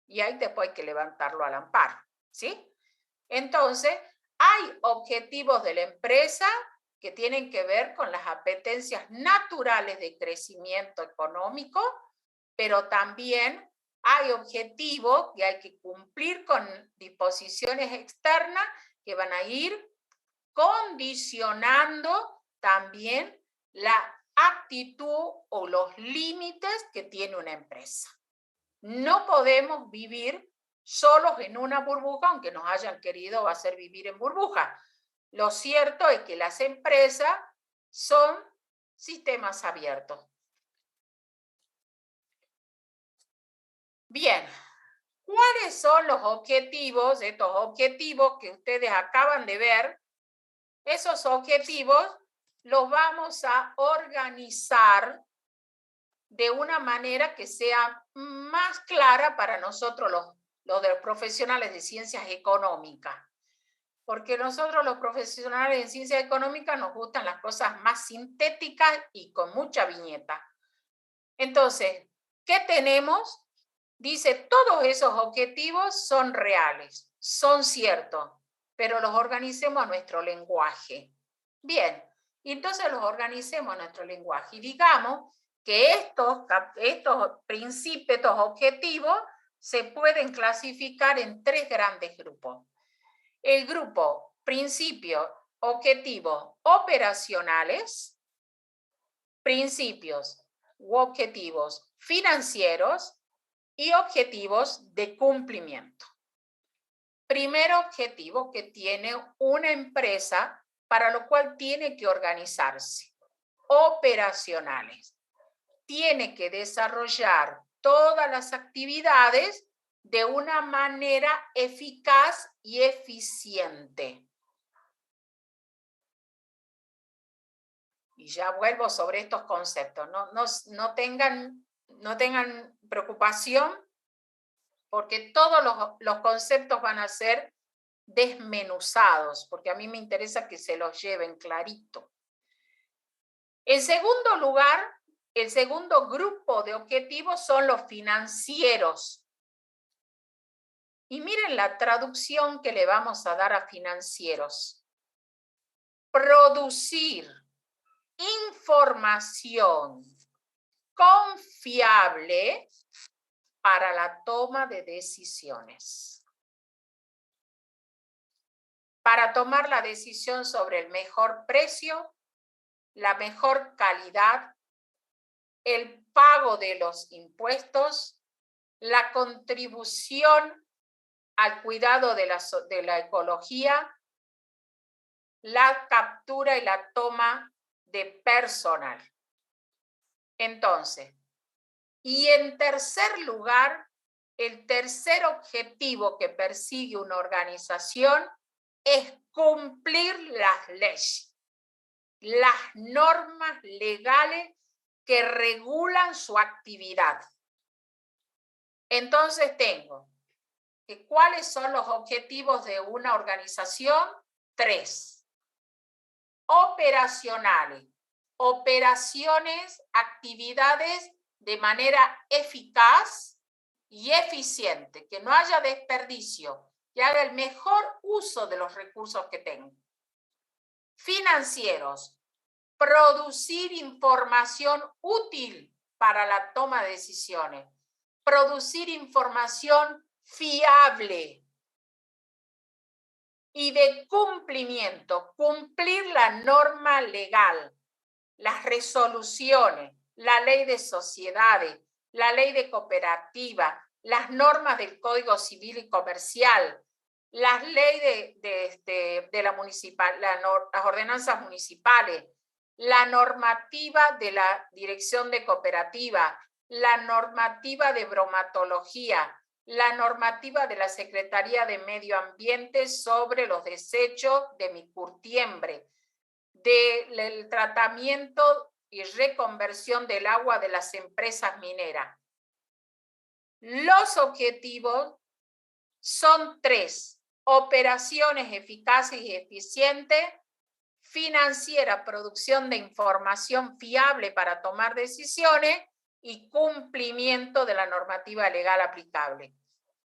[SPEAKER 1] Y ahí después hay que levantarlo al amparo, ¿sí? Entonces, hay objetivos de la empresa que tienen que ver con las apetencias naturales de crecimiento económico, pero también hay objetivos que hay que cumplir con disposiciones externas que van a ir condicionando también la actitud o los límites que tiene una empresa. No podemos vivir solos en una burbuja, aunque nos hayan querido hacer vivir en burbuja. Lo cierto es que las empresas son sistemas abiertos. Bien, ¿cuáles son los objetivos, estos objetivos que ustedes acaban de ver? Esos objetivos los vamos a organizar de una manera que sea más clara para nosotros los profesionales de ciencias económicas. Porque nosotros los profesionales de ciencias económicas nos gustan las cosas más sintéticas y con mucha viñeta. Entonces, ¿qué tenemos? Dice, todos esos objetivos son reales, son ciertos, pero los organicemos a nuestro lenguaje. Bien, y entonces los organicemos a nuestro lenguaje y digamos que estos principios, estos objetivos se pueden clasificar en 3 grandes grupos. El grupo principios, objetivos operacionales, principios u objetivos financieros y objetivos de cumplimiento. Primer objetivo que tiene una empresa, para lo cual tiene que organizarse. Operacionales. Tiene que desarrollar todas las actividades de una manera eficaz y eficiente. Y ya vuelvo sobre estos conceptos. No tengan preocupación, porque todos los conceptos van a ser desmenuzados, porque a mí me interesa que se los lleven clarito. En segundo lugar, el segundo grupo de objetivos son los financieros. Y miren la traducción que le vamos a dar a financieros. Producir información confiable para la toma de decisiones. Para tomar la decisión sobre el mejor precio, la mejor calidad, el pago de los impuestos, la contribución al cuidado de la ecología, la captura y la toma de personal. Entonces, y en tercer lugar, el tercer objetivo que persigue una organización es cumplir las leyes, las normas legales que regulan su actividad. Entonces tengo que ¿cuáles son los objetivos de una organización? 3. Operacionales. Operaciones, actividades de manera eficaz y eficiente, que no haya desperdicio, que haga el mejor uso de los recursos que tengo. Financieros. Producir información útil para la toma de decisiones. Producir información fiable y de cumplimiento, cumplir la norma legal, las resoluciones, la ley de sociedades, la ley de cooperativa, las normas del Código Civil y Comercial, las leyes de la municipal, las ordenanzas municipales, la normativa de la Dirección de Cooperativa, la normativa de bromatología, la normativa de la Secretaría de Medio Ambiente sobre los desechos de micurtiembre, del tratamiento y reconversión del agua de las empresas mineras. Los objetivos son 3: operaciones eficaces y eficientes, financiera, producción de información fiable para tomar decisiones y cumplimiento de la normativa legal aplicable.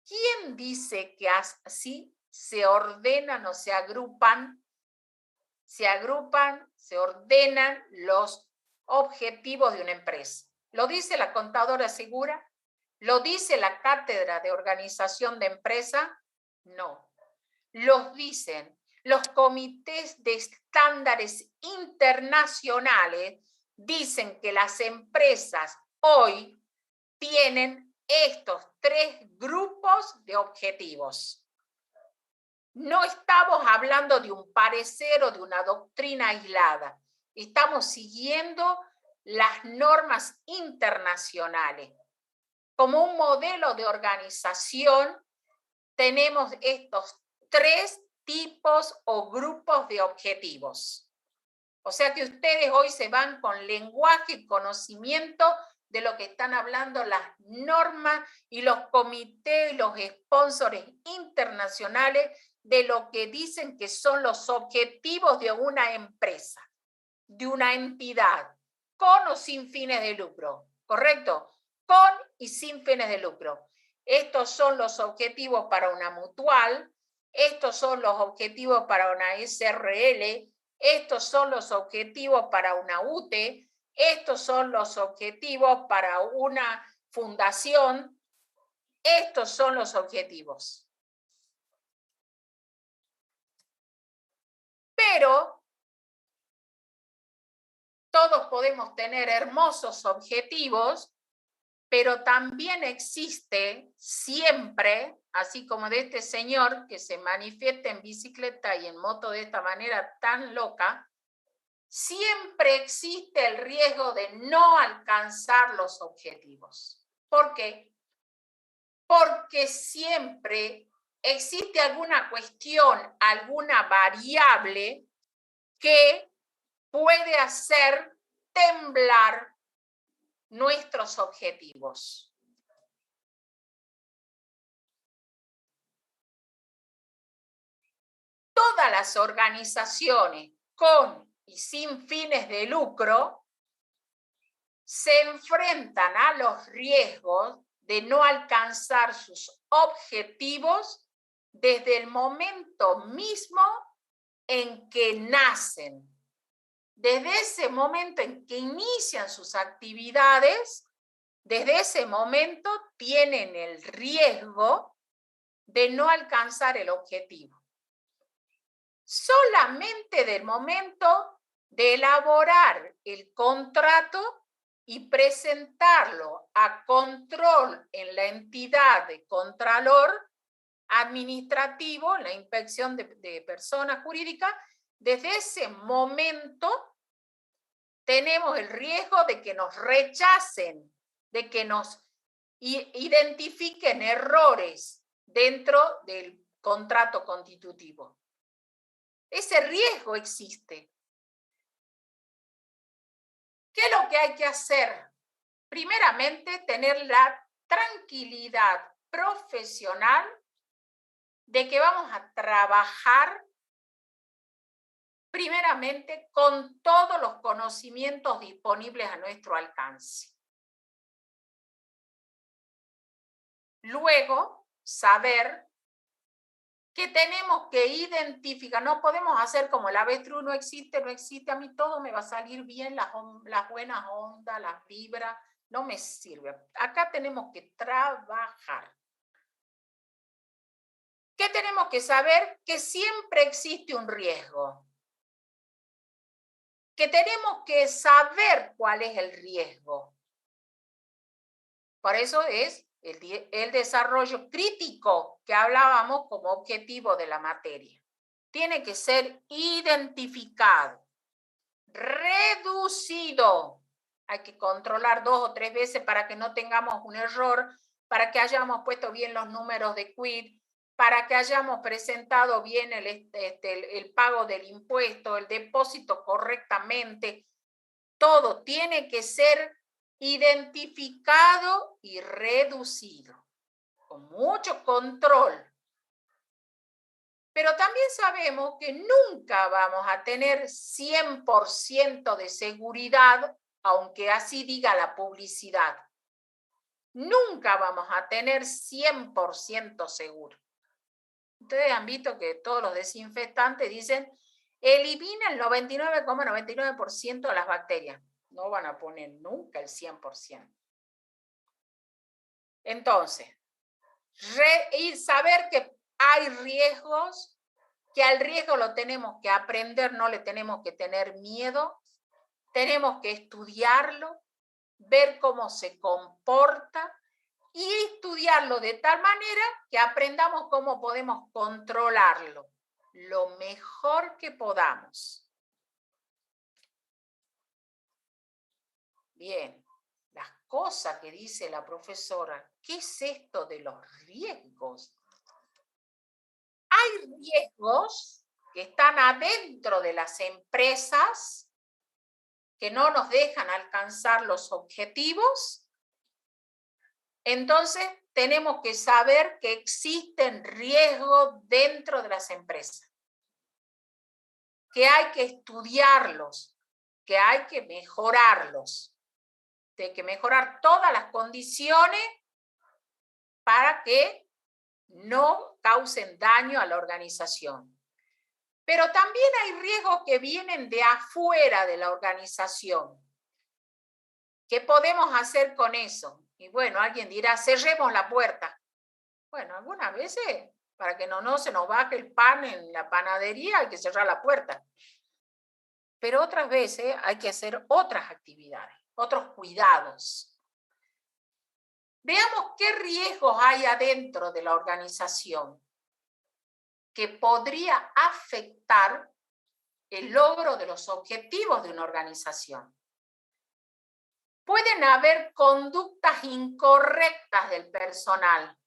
[SPEAKER 1] ¿Quién dice que así se ordenan o se agrupan, se ordenan los objetivos de una empresa? ¿Lo dice la contadora Segura? ¿Lo dice la Cátedra de Organización de Empresa? No. Los dicen los comités de estándares internacionales dicen que las empresas hoy tienen estos 3 grupos de objetivos. No estamos hablando de un parecer o de una doctrina aislada. Estamos siguiendo las normas internacionales. Como un modelo de organización, tenemos estos 3 tipos o grupos de objetivos. O sea que ustedes hoy se van con lenguaje y conocimiento de lo que están hablando las normas y los comités y los sponsors internacionales de lo que dicen que son los objetivos de una empresa, de una entidad, con o sin fines de lucro, ¿correcto? Con y sin fines de lucro. Estos son los objetivos para una mutual, estos son los objetivos para una SRL, estos son los objetivos para una UTE, estos son los objetivos para una fundación, estos son los objetivos. Pero todos podemos tener hermosos objetivos, pero también existe siempre, así como de este señor que se manifiesta en bicicleta y en moto de esta manera tan loca, siempre existe el riesgo de no alcanzar los objetivos. ¿Por qué? Porque siempre existe alguna cuestión, alguna variable que puede hacer temblar nuestros objetivos. Todas las organizaciones con y sin fines de lucro se enfrentan a los riesgos de no alcanzar sus objetivos desde el momento mismo en que nacen. Desde ese momento en que inician sus actividades, desde ese momento tienen el riesgo de no alcanzar el objetivo. Solamente del momento de elaborar el contrato y presentarlo a control en la entidad de contralor administrativo, la inspección de personas jurídicas, desde ese momento tenemos el riesgo de que nos rechacen, de que nos identifiquen errores dentro del contrato constitutivo. Ese riesgo existe. ¿Qué es lo que hay que hacer? Primeramente, tener la tranquilidad profesional de que vamos a trabajar primeramente con todos los conocimientos disponibles a nuestro alcance. Luego, saber que tenemos que identificar, no podemos hacer como el avestruz, no existe, a mí todo me va a salir bien, las buenas ondas, las vibras, no me sirve. Acá tenemos que trabajar. ¿Qué tenemos que saber? Que siempre existe un riesgo. Que tenemos que saber cuál es el riesgo. Por eso es el desarrollo crítico que hablábamos como objetivo de la materia. Tiene que ser identificado, reducido. Hay que controlar 2 o 3 veces para que no tengamos un error, para que hayamos puesto bien los números de quit, para que hayamos presentado bien el pago del impuesto, el depósito correctamente. Todo tiene que ser identificado y reducido, con mucho control. Pero también sabemos que nunca vamos a tener 100% de seguridad, aunque así diga la publicidad. Nunca vamos a tener 100% seguro. Ustedes han visto que todos los desinfectantes dicen, elimina el 99,99% de las bacterias. No van a poner nunca el 100%. Entonces, y saber que hay riesgos, que al riesgo lo tenemos que aprender, no le tenemos que tener miedo, tenemos que estudiarlo, ver cómo se comporta y estudiarlo de tal manera que aprendamos cómo podemos controlarlo lo mejor que podamos. Bien, las cosas que dice la profesora, ¿qué es esto de los riesgos? Hay riesgos que están adentro de las empresas que no nos dejan alcanzar los objetivos. Entonces, tenemos que saber que existen riesgos dentro de las empresas, que hay que estudiarlos, que hay que mejorarlos, hay que mejorar todas las condiciones para que no causen daño a la organización. Pero también hay riesgos que vienen de afuera de la organización. ¿Qué podemos hacer con eso? Y bueno, alguien dirá, cerremos la puerta. Bueno, algunas veces, para que no se nos baje el pan en la panadería, hay que cerrar la puerta. Pero otras veces hay que hacer otras actividades, otros cuidados. Veamos qué riesgos hay adentro de la organización que podría afectar el logro de los objetivos de una organización. Pueden haber conductas incorrectas del personal.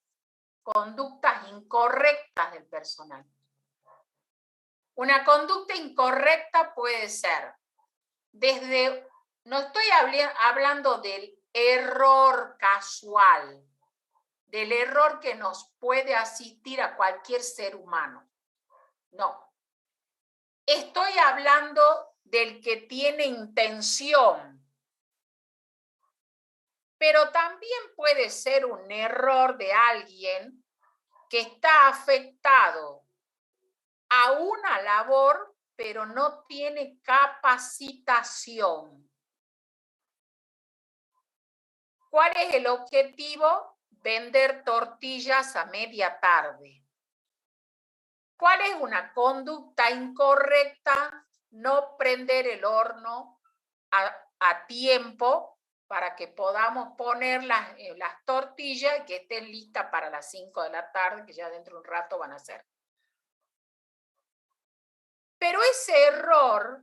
[SPEAKER 1] Conductas incorrectas del personal. Una conducta incorrecta puede ser desde, no estoy hablando del error casual, del error que nos puede asistir a cualquier ser humano. No. Estoy hablando del que tiene intención. Pero también puede ser un error de alguien que está afectado a una labor, pero no tiene capacitación. ¿Cuál es el objetivo? Vender tortillas a media tarde. ¿Cuál es una conducta incorrecta? No prender el horno a tiempo para que podamos poner las tortillas y que estén listas para las 5 de la tarde, que ya dentro de un rato van a ser. Pero ese error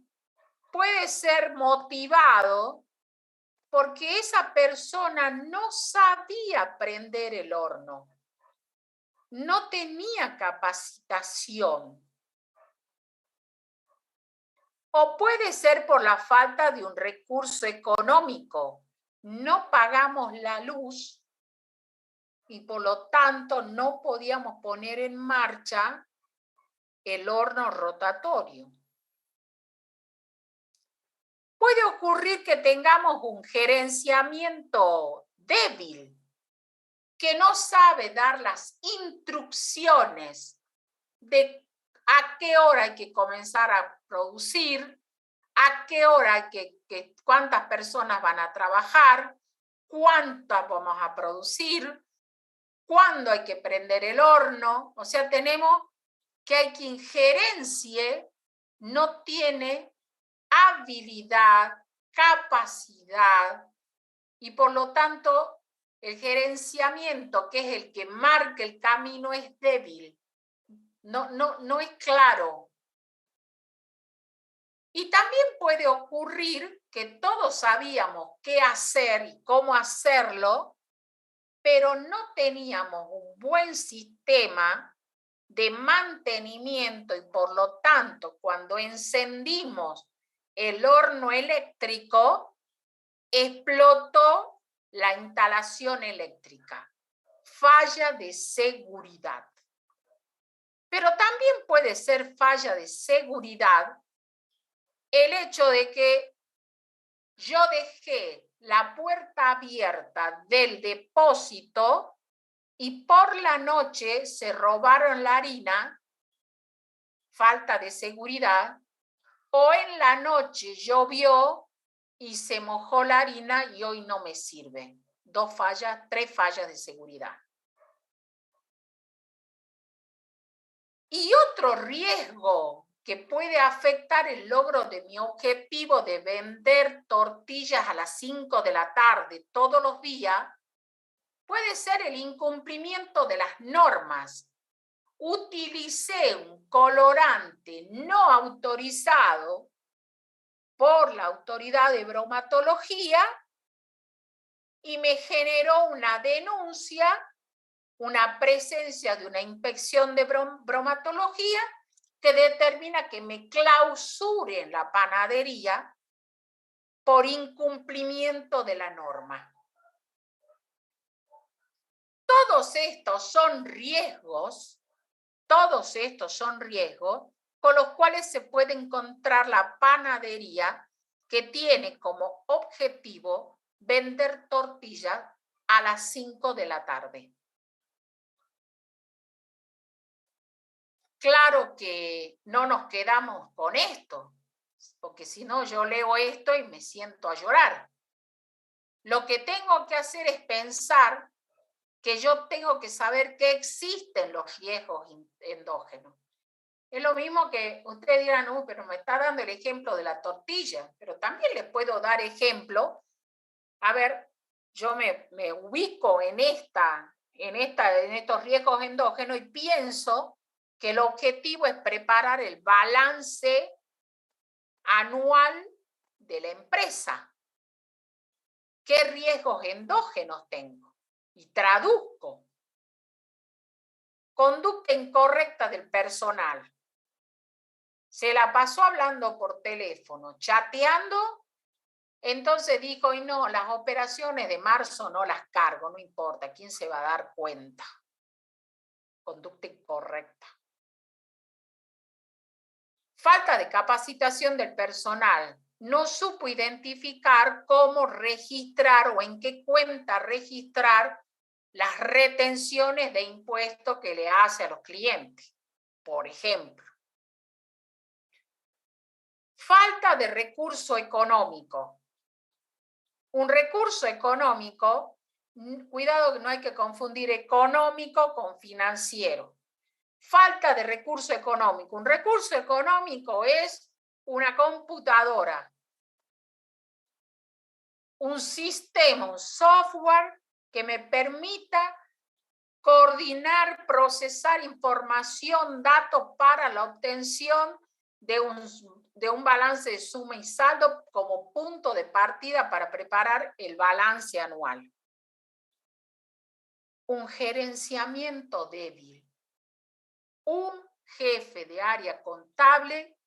[SPEAKER 1] puede ser motivado porque esa persona no sabía prender el horno, no tenía capacitación. O puede ser por la falta de un recurso económico. No pagamos la luz y por lo tanto no podíamos poner en marcha el horno rotatorio. Puede ocurrir que tengamos un gerenciamiento débil, que no sabe dar las instrucciones de a qué hora hay que comenzar a producir, a qué hora hay cuántas personas van a trabajar, cuántas vamos a producir, cuándo hay que prender el horno. O sea, tenemos que hay quien gerencie, no tiene habilidad, capacidad, y por lo tanto el gerenciamiento, que es el que marca el camino, es débil, no es claro. Y también puede ocurrir que todos sabíamos qué hacer y cómo hacerlo, pero no teníamos un buen sistema de mantenimiento y por lo tanto cuando encendimos el horno eléctrico explotó la instalación eléctrica. Falla de seguridad. Pero también puede ser falla de seguridad el hecho de que yo dejé la puerta abierta del depósito y por la noche se robaron la harina, falta de seguridad, o en la noche llovió y se mojó la harina y hoy no me sirve. 3 fallas de seguridad. Y otro riesgo que puede afectar el logro de mi objetivo de vender tortillas a las 5 de la tarde todos los días, puede ser el incumplimiento de las normas. Utilicé un colorante no autorizado por la autoridad de bromatología y me generó una denuncia, una presencia de una inspección de bromatología que determina que me clausuren la panadería por incumplimiento de la norma. Todos estos son riesgos con los cuales se puede encontrar la panadería que tiene como objetivo vender tortillas a las 5 de la tarde. Claro que no nos quedamos con esto, porque si no yo leo esto y me siento a llorar. Lo que tengo que hacer es pensar que yo tengo que saber que existen los riesgos endógenos. Es lo mismo que ustedes dirán, no, pero me está dando el ejemplo de la tortilla, pero también les puedo dar ejemplo. A ver, yo me ubico en estos riesgos endógenos y pienso que el objetivo es preparar el balance anual de la empresa. ¿Qué riesgos endógenos tengo? Y traduzco. Conducta incorrecta del personal. Se la pasó hablando por teléfono, chateando, entonces dijo, y no, las operaciones de marzo no las cargo, no importa, ¿quién se va a dar cuenta? Conducta incorrecta. Falta de capacitación del personal. No supo identificar cómo registrar o en qué cuenta registrar las retenciones de impuestos que le hace a los clientes, por ejemplo. Falta de recurso económico. Un recurso económico, cuidado que no hay que confundir económico con financiero. Falta de recurso económico. Un recurso económico es una computadora, un sistema, un software que me permita coordinar, procesar información, datos para la obtención de un balance de suma y saldo como punto de partida para preparar el balance anual. Un gerenciamiento débil. Un jefe de área contable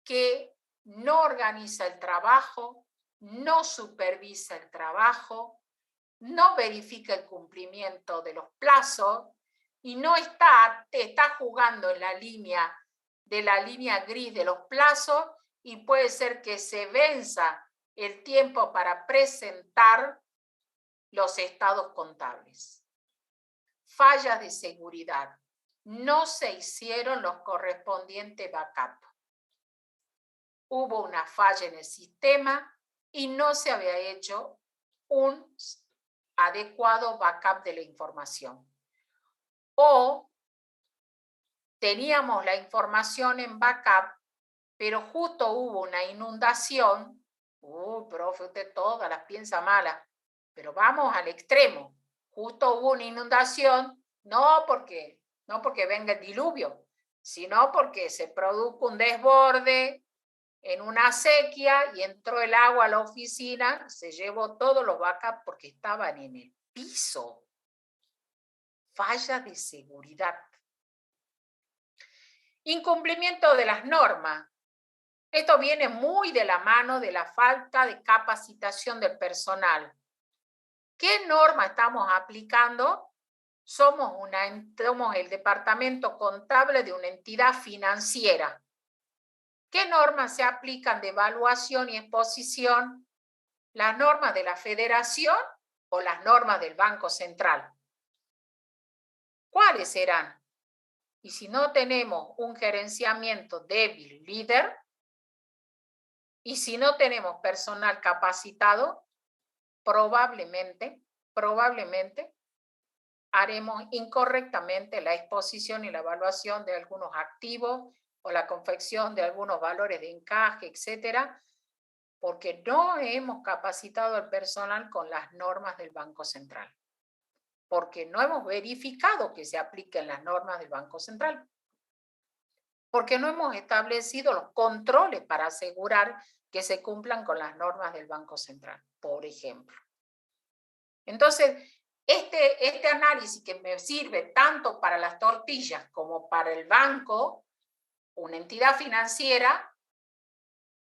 [SPEAKER 1] que no organiza el trabajo, no supervisa el trabajo, no verifica el cumplimiento de los plazos y no está jugando en la línea gris de los plazos y puede ser que se venza el tiempo para presentar los estados contables. Fallas de seguridad. No se hicieron los correspondientes backup. Hubo una falla en el sistema y no se había hecho un adecuado backup de la información. O teníamos la información en backup, pero justo hubo una inundación. Profe, usted todas las piensa malas, pero vamos al extremo. Justo hubo una inundación, no porque venga el diluvio, sino porque se produjo un desborde en una sequía y entró el agua a la oficina, se llevó todos los backups porque estaban en el piso. Falla de seguridad. Incumplimiento de las normas. Esto viene muy de la mano de la falta de capacitación del personal. ¿Qué norma estamos aplicando? Somos el departamento contable de una entidad financiera. ¿Qué normas se aplican de evaluación y exposición? ¿Las normas de la Federación o las normas del Banco Central? ¿Cuáles serán? Y si no tenemos un gerenciamiento débil, líder, y si no tenemos personal capacitado, probablemente haremos incorrectamente la exposición y la evaluación de algunos activos o la confección de algunos valores de encaje, etcétera, porque no hemos capacitado al personal con las normas del Banco Central, porque no hemos verificado que se apliquen las normas del Banco Central, porque no hemos establecido los controles para asegurar que se cumplan con las normas del Banco Central, por ejemplo. Entonces, este análisis que me sirve tanto para las tortillas como para el banco, una entidad financiera,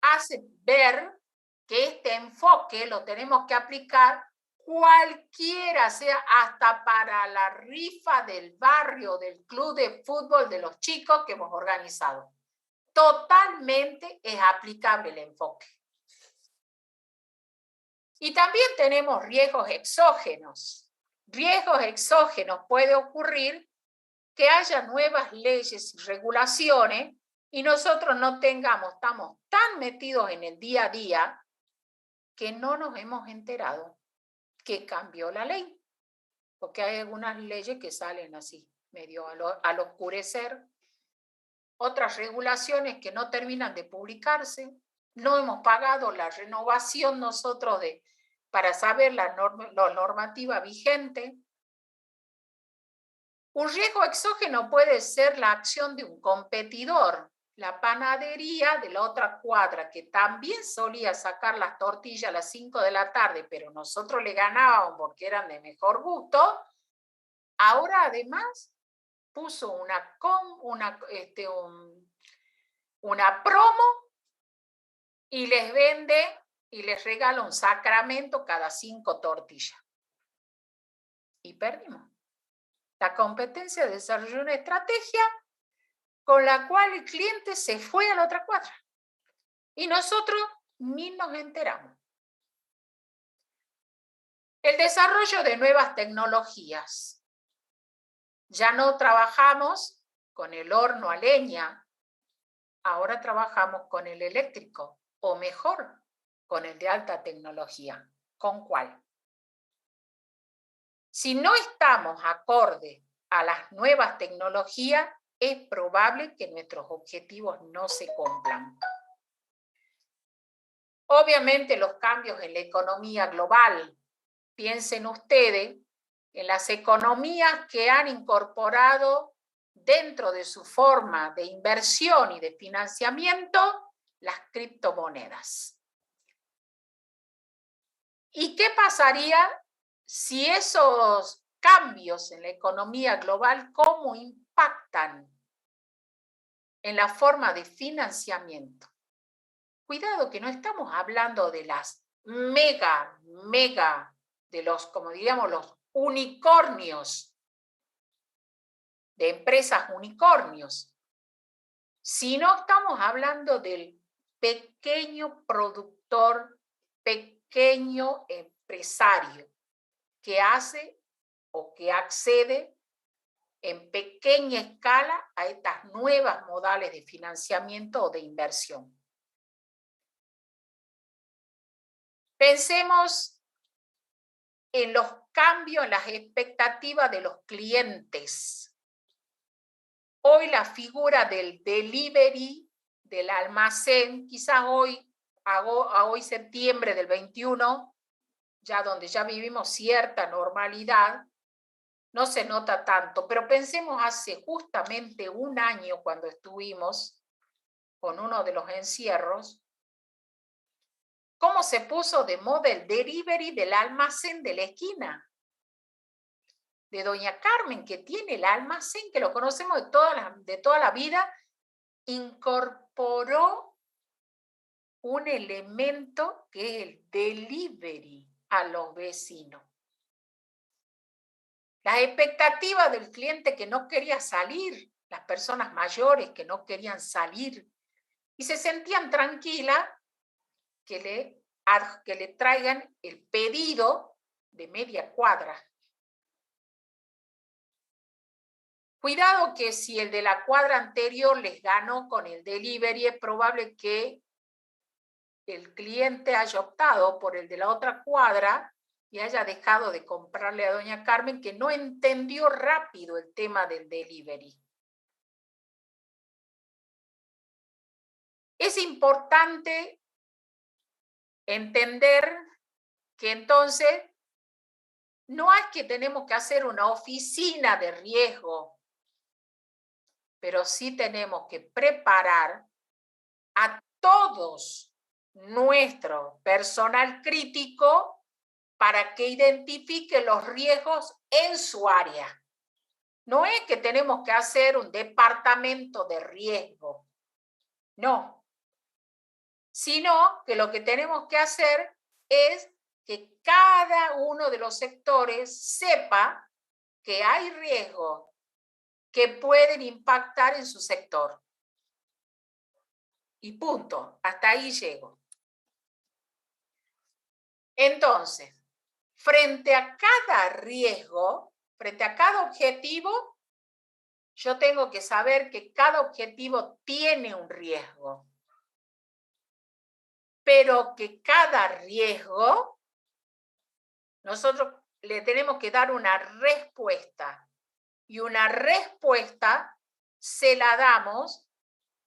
[SPEAKER 1] hace ver que este enfoque lo tenemos que aplicar cualquiera sea, hasta para la rifa del barrio, del club de fútbol de los chicos que hemos organizado. Totalmente es aplicable el enfoque. Y también tenemos riesgos exógenos. Riesgos exógenos puede ocurrir que haya nuevas leyes y regulaciones y nosotros no estamos tan metidos en el día a día que no nos hemos enterado que cambió la ley. Porque hay algunas leyes que salen así, medio al oscurecer. Otras regulaciones que no terminan de publicarse. No hemos pagado la renovación nosotros para saber la normativa vigente. Un riesgo exógeno puede ser la acción de un competidor, la panadería de la otra cuadra, que también solía sacar las tortillas a las 5 de la tarde, pero nosotros le ganábamos porque eran de mejor gusto. Ahora además puso una promo y les vende y les regala un sacramento cada 5 tortillas. Y perdimos. La competencia desarrolló una estrategia con la cual el cliente se fue a la otra cuadra. Y nosotros ni nos enteramos. El desarrollo de nuevas tecnologías. Ya no trabajamos con el horno a leña, ahora trabajamos con el eléctrico, o mejor, con el de alta tecnología. ¿Con cuál? Si no estamos acorde a las nuevas tecnologías, es probable que nuestros objetivos no se cumplan. Obviamente los cambios en la economía global, piensen ustedes en las economías que han incorporado dentro de su forma de inversión y de financiamiento las criptomonedas. ¿Y qué pasaría si esos cambios en la economía global, cómo impactan en la forma de financiamiento? Cuidado que no estamos hablando de las mega, de los, como diríamos, los unicornios, de empresas unicornios, sino estamos hablando del pequeño productor, pequeño empresario que hace o que accede en pequeña escala a estas nuevas modales de financiamiento o de inversión. Pensemos en los cambios, en las expectativas de los clientes. Hoy la figura del delivery, del almacén, quizás hoy septiembre del 21, ya donde ya vivimos cierta normalidad, no se nota tanto, pero pensemos hace justamente un año cuando estuvimos con uno de los encierros, cómo se puso de moda el delivery del almacén de la esquina, de doña Carmen, que tiene el almacén, que lo conocemos de toda la vida, incorporó un elemento que es el delivery a los vecinos. Las expectativas del cliente que no quería salir, las personas mayores que no querían salir y se sentían tranquilas que le traigan el pedido de media cuadra. Cuidado que si el de la cuadra anterior les ganó con el delivery, es probable que el cliente haya optado por el de la otra cuadra y haya dejado de comprarle a doña Carmen, que no entendió rápido el tema del delivery. Es importante entender que entonces no es que tenemos que hacer una oficina de riesgo, pero sí tenemos que preparar a todos nuestro personal crítico para que identifique los riesgos en su área. No es que tenemos que hacer un departamento de riesgo, no, sino que lo que tenemos que hacer es que cada uno de los sectores sepa que hay riesgos que pueden impactar en su sector. Y punto, hasta ahí llego. Entonces, frente a cada riesgo, frente a cada objetivo, yo tengo que saber que cada objetivo tiene un riesgo, pero que cada riesgo nosotros le tenemos que dar una respuesta, y una respuesta se la damos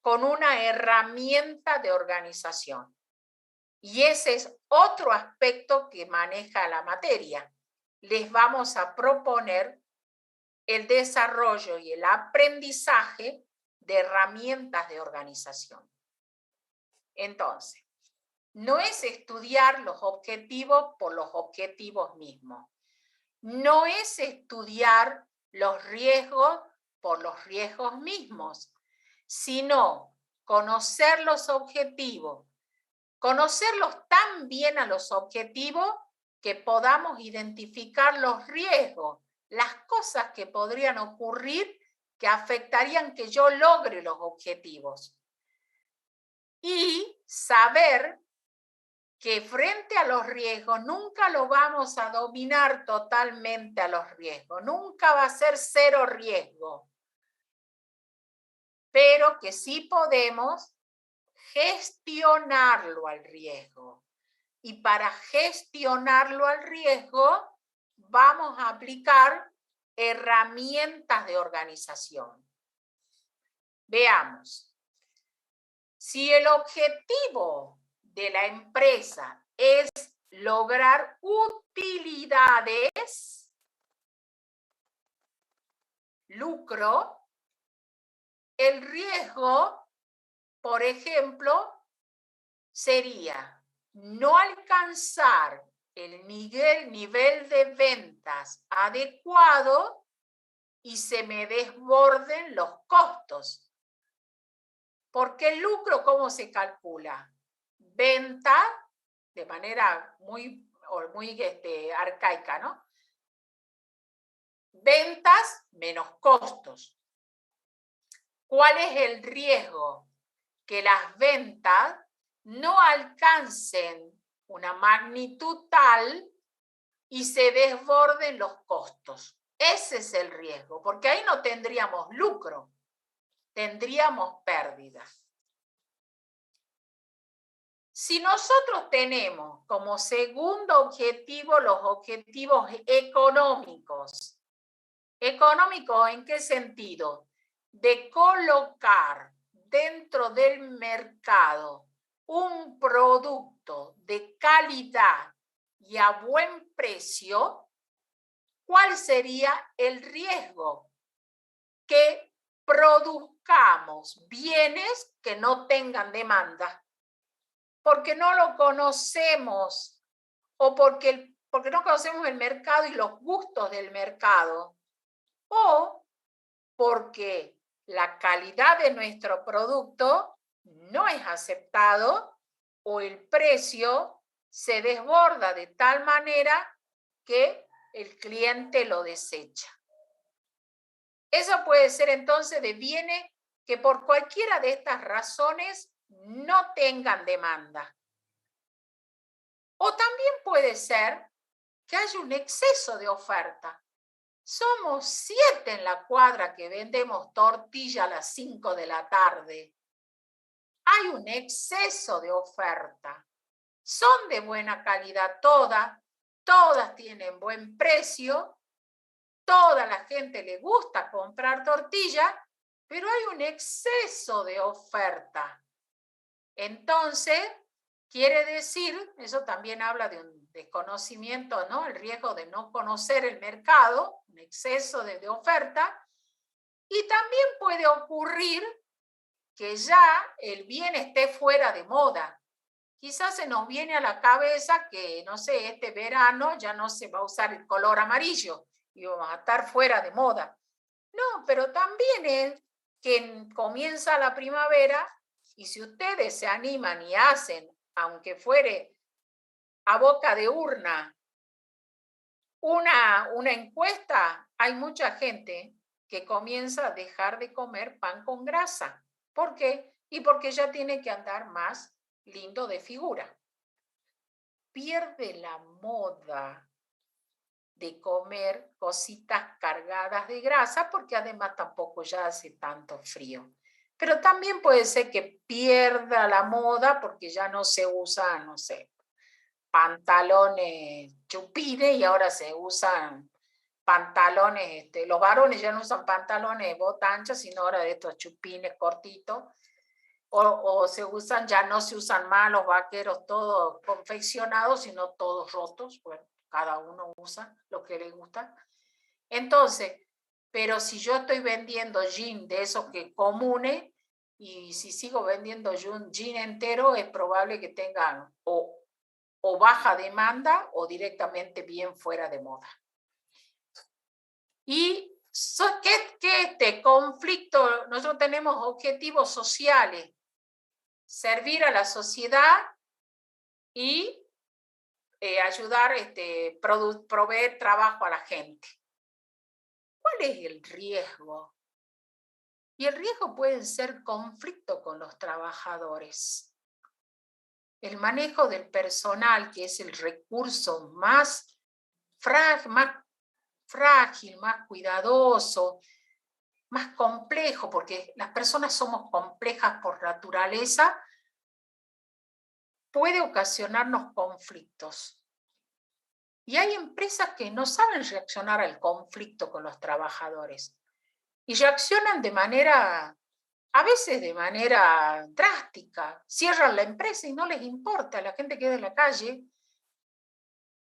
[SPEAKER 1] con una herramienta de organización. Y ese es otro aspecto que maneja la materia. Les vamos a proponer el desarrollo y el aprendizaje de herramientas de organización. Entonces, no es estudiar los objetivos por los objetivos mismos. No es estudiar los riesgos por los riesgos mismos, sino conocer los objetivos, conocerlos tan bien a los objetivos que podamos identificar los riesgos, las cosas que podrían ocurrir que afectarían que yo logre los objetivos. Y saber que frente a los riesgos nunca lo vamos a dominar totalmente a los riesgos, nunca va a ser cero riesgo, pero que sí podemos gestionarlo al riesgo. Y para gestionarlo al riesgo vamos a aplicar herramientas de organización. Veamos. Si el objetivo de la empresa es lograr utilidades, lucro, el riesgo, por ejemplo, sería no alcanzar el nivel de ventas adecuado y se me desborden los costos. Porque el lucro, ¿cómo se calcula? Venta, de manera muy arcaica, ¿no? Ventas menos costos. ¿Cuál es el riesgo? Que las ventas no alcancen una magnitud tal y se desborden los costos. Ese es el riesgo, porque ahí no tendríamos lucro, tendríamos pérdidas. Si nosotros tenemos como segundo objetivo los objetivos económicos, ¿económicos en qué sentido? De colocar dentro del mercado un producto de calidad y a buen precio, ¿cuál sería el riesgo? Que produzcamos bienes que no tengan demanda, porque no lo conocemos o porque no conocemos el mercado y los gustos del mercado, o porque la calidad de nuestro producto no es aceptado o el precio se desborda de tal manera que el cliente lo desecha. Eso puede ser entonces de bienes que por cualquiera de estas razones no tengan demanda. O también puede ser que haya un exceso de oferta. Somos 7 en la cuadra que vendemos tortilla a las 5 de la tarde. Hay un exceso de oferta. Son de buena calidad todas tienen buen precio, toda la gente le gusta comprar tortilla, pero hay un exceso de oferta. Entonces, quiere decir, eso también habla de un desconocimiento, ¿no? El riesgo de no conocer el mercado, un exceso de oferta, y también puede ocurrir que ya el bien esté fuera de moda. Quizás se nos viene a la cabeza que, no sé, este verano ya no se va a usar el color amarillo y vamos a estar fuera de moda. No, pero también es que comienza la primavera y si ustedes se animan y hacen, aunque fuere a boca de urna, una encuesta, hay mucha gente que comienza a dejar de comer pan con grasa. ¿Por qué? Y porque ya tiene que andar más lindo de figura. Pierde la moda de comer cositas cargadas de grasa porque además tampoco ya hace tanto frío. Pero también puede ser que pierda la moda porque ya no se usa, no sé, pantalones chupines y ahora se usan pantalones, los varones ya no usan pantalones de bota ancha, sino ahora de estos chupines cortitos. O se usan, ya no se usan más los vaqueros todos confeccionados, sino todos rotos. Bueno, cada uno usa lo que le gusta. Entonces, pero si yo estoy vendiendo jean de esos que comunes, y si sigo vendiendo jean entero, es probable que tengan o baja demanda o directamente bien fuera de moda. Y que este conflicto, nosotros tenemos objetivos sociales, servir a la sociedad y ayudar, proveer trabajo a la gente. ¿Cuál es el riesgo? Y el riesgo puede ser conflicto con los trabajadores. El manejo del personal, que es el recurso más frágil, más cuidadoso, más complejo, porque las personas somos complejas por naturaleza, puede ocasionarnos conflictos. Y hay empresas que no saben reaccionar al conflicto con los trabajadores y reaccionan de manera, a veces de manera drástica. Cierran la empresa y no les importa, la gente queda en la calle.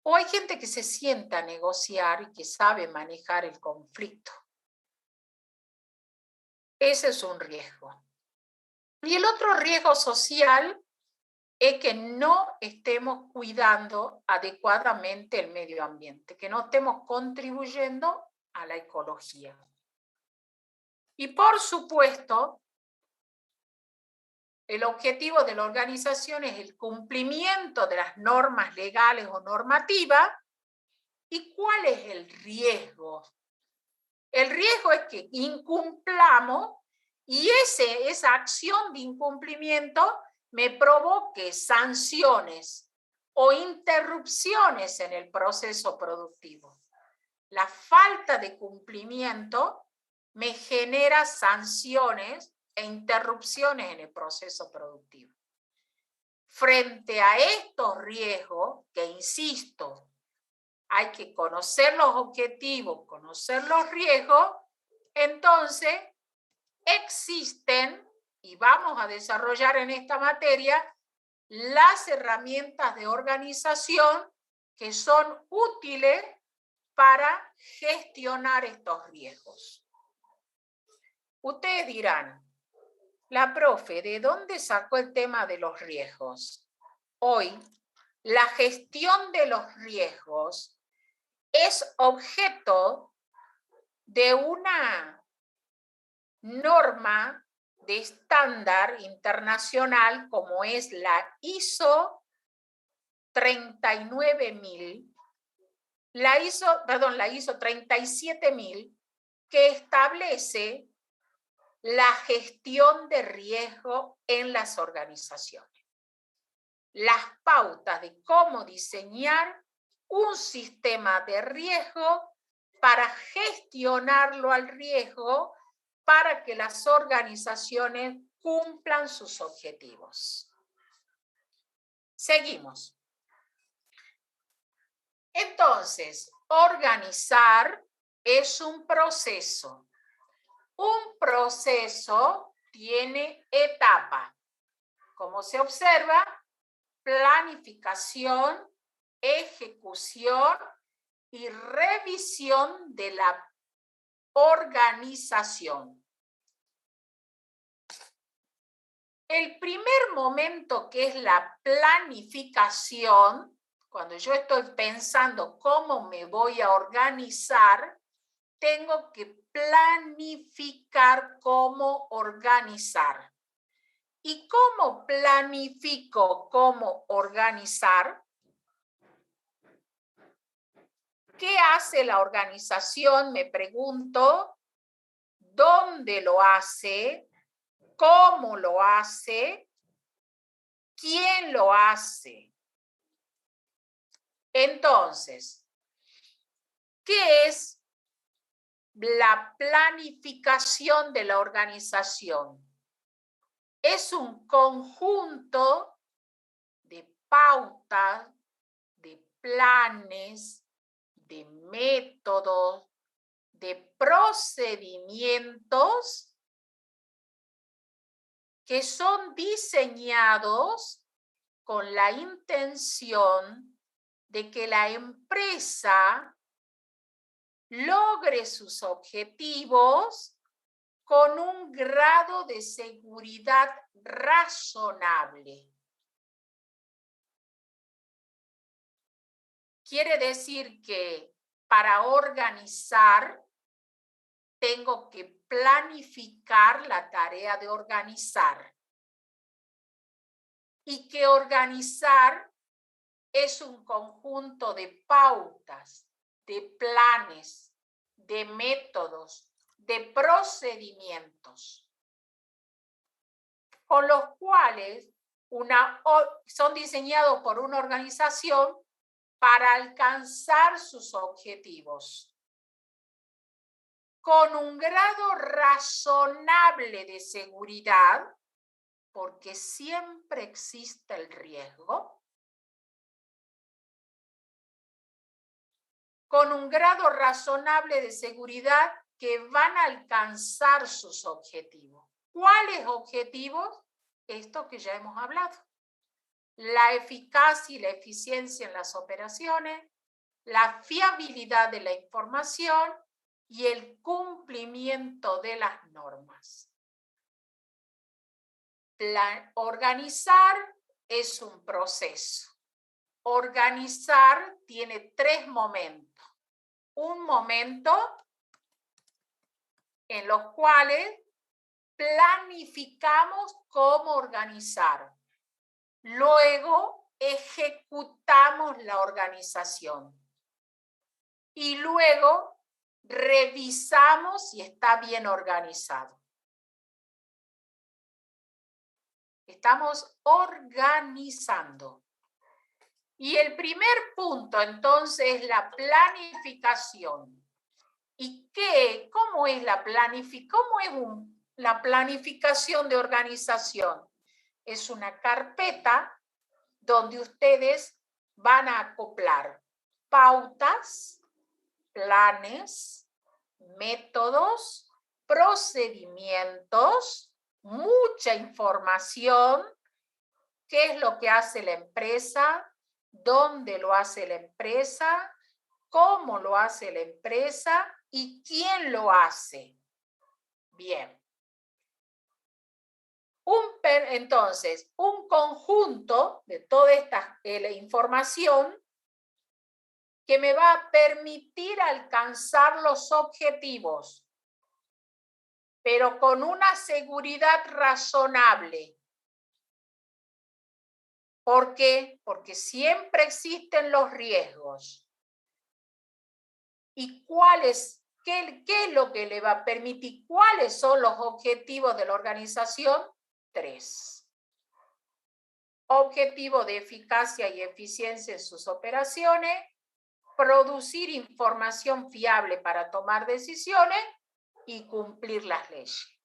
[SPEAKER 1] O hay gente que se sienta a negociar y que sabe manejar el conflicto. Ese es un riesgo. Y el otro riesgo social es que no estemos cuidando adecuadamente el medio ambiente, que no estemos contribuyendo a la ecología. Y por supuesto, el objetivo de la organización es el cumplimiento de las normas legales o normativas. ¿Y cuál es el riesgo? El riesgo es que incumplamos y esa acción de incumplimiento me provoque sanciones o interrupciones en el proceso productivo. La falta de cumplimiento me genera sanciones e interrupciones en el proceso productivo. Frente a estos riesgos, que insisto, hay que conocer los objetivos, conocer los riesgos, entonces existen, y vamos a desarrollar en esta materia, las herramientas de organización que son útiles para gestionar estos riesgos. Ustedes dirán, la profe, ¿de dónde sacó el tema de los riesgos? Hoy, la gestión de los riesgos es objeto de una norma de estándar internacional como es la ISO 39000, la ISO 37000, que establece la gestión de riesgo en las organizaciones. Las pautas de cómo diseñar un sistema de riesgo para gestionarlo al riesgo para que las organizaciones cumplan sus objetivos. Seguimos. Entonces, organizar es un proceso. Un proceso tiene etapas. como se observa, planificación, ejecución y revisión de la organización. El primer momento, que es la planificación, cuando yo estoy pensando cómo me voy a organizar, tengo que planificar cómo organizar. ¿Y cómo planifico cómo organizar? ¿Qué hace la organización? Me pregunto. ¿Dónde lo hace? ¿Cómo lo hace? ¿Quién lo hace? Entonces, ¿qué es la planificación de la organización? Es un conjunto de pautas, de planes, de métodos, de procedimientos que son diseñados con la intención de que la empresa logre sus objetivos con un grado de seguridad razonable. Quiere decir que para organizar tengo que planificar la tarea de organizar. Y que organizar es un conjunto de pautas, de planes, de métodos, de procedimientos, con los cuales son diseñados por una organización para alcanzar sus objetivos, con un grado razonable de seguridad, porque siempre existe el riesgo, con un grado razonable de seguridad que van a alcanzar sus objetivos. ¿Cuáles objetivos? Esto que ya hemos hablado. La eficacia y la eficiencia en las operaciones, la fiabilidad de la información y el cumplimiento de las normas. Organizar es un proceso. Organizar tiene 3 momentos. Un momento en los cuales planificamos cómo organizar. Luego ejecutamos la organización. Y luego revisamos si está bien organizado. Estamos organizando. Y el primer punto, entonces, es la planificación. ¿Y qué? ¿Cómo es la planificación? ¿Cómo es la planificación de organización? Es una carpeta donde ustedes van a acoplar pautas, planes, métodos, procedimientos, mucha información, qué es lo que hace la empresa, dónde lo hace la empresa, cómo lo hace la empresa y quién lo hace. Bien. Entonces, un conjunto de toda esta información que me va a permitir alcanzar los objetivos, pero con una seguridad razonable. ¿Por qué? Porque siempre existen los riesgos. ¿Y qué es lo que le va a permitir? ¿Cuáles son los objetivos de la organización? 3. Objetivo de eficacia y eficiencia en sus operaciones, producir información fiable para tomar decisiones y cumplir las leyes.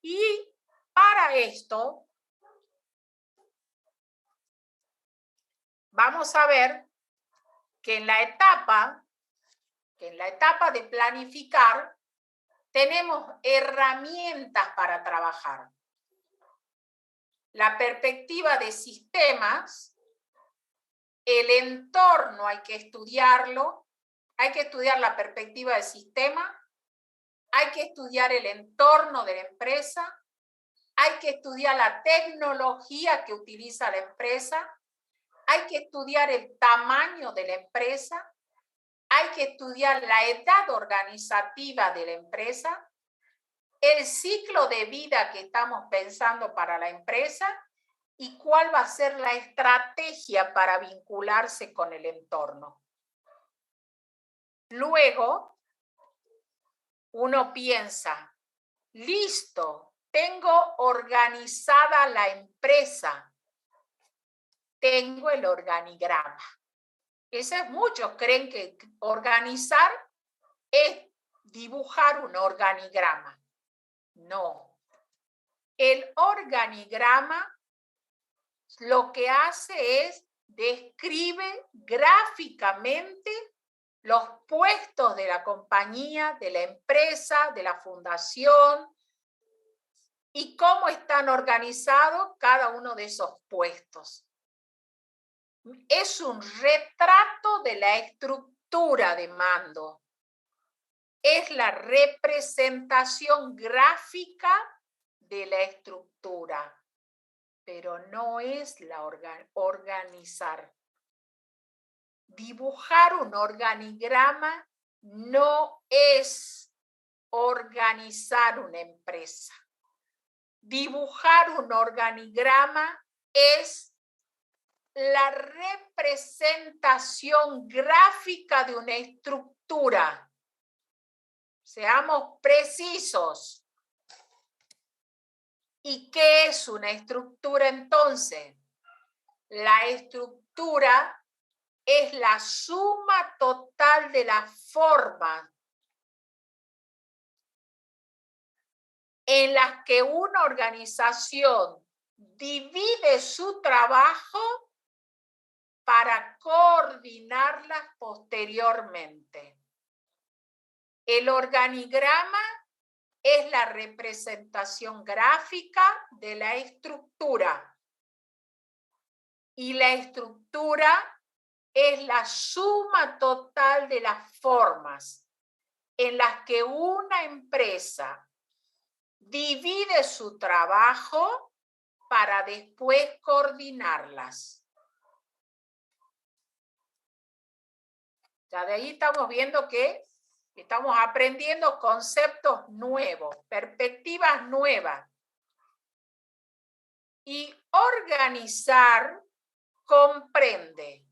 [SPEAKER 1] Y para esto, vamos a ver que en la etapa de planificar, tenemos herramientas para trabajar. la perspectiva de sistemas, el entorno hay que estudiarlo, hay que estudiar la perspectiva de sistema, hay que estudiar el entorno de la empresa, hay que estudiar la tecnología que utiliza la empresa, hay que estudiar el tamaño de la empresa, hay que estudiar la edad organizativa de la empresa, el ciclo de vida que estamos pensando para la empresa y cuál va a ser la estrategia para vincularse con el entorno. Luego, uno piensa, listo, tengo organizada la empresa, tengo el organigrama. Muchos creen que organizar es dibujar un organigrama. No. El organigrama lo que hace es describe gráficamente los puestos de la compañía, de la empresa, de la fundación y cómo están organizados cada uno de esos puestos. Es un retrato de la estructura de mando. Es la representación gráfica de la estructura, pero no es la organizar. Dibujar un organigrama no es organizar una empresa. Dibujar un organigrama es la representación gráfica de una estructura. Seamos precisos. ¿Y qué es una estructura entonces? La estructura es la suma total de las formas en las que una organización divide su trabajo para coordinarlas posteriormente. El organigrama es la representación gráfica de la estructura. Y la estructura es la suma total de las formas en las que una empresa divide su trabajo para después coordinarlas. Ya de ahí estamos viendo que estamos aprendiendo conceptos nuevos, perspectivas nuevas. Y organizar comprende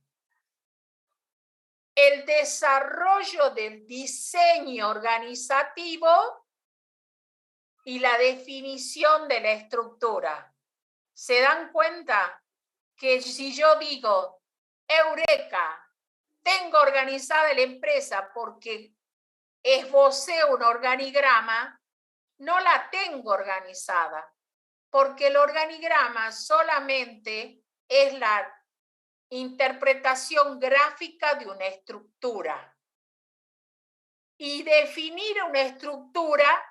[SPEAKER 1] el desarrollo del diseño organizativo y la definición de la estructura. ¿Se dan cuenta que si yo digo, eureka, tengo organizada la empresa porque esbocé un organigrama, no la tengo organizada, porque el organigrama solamente es la interpretación gráfica de una estructura. Y definir una estructura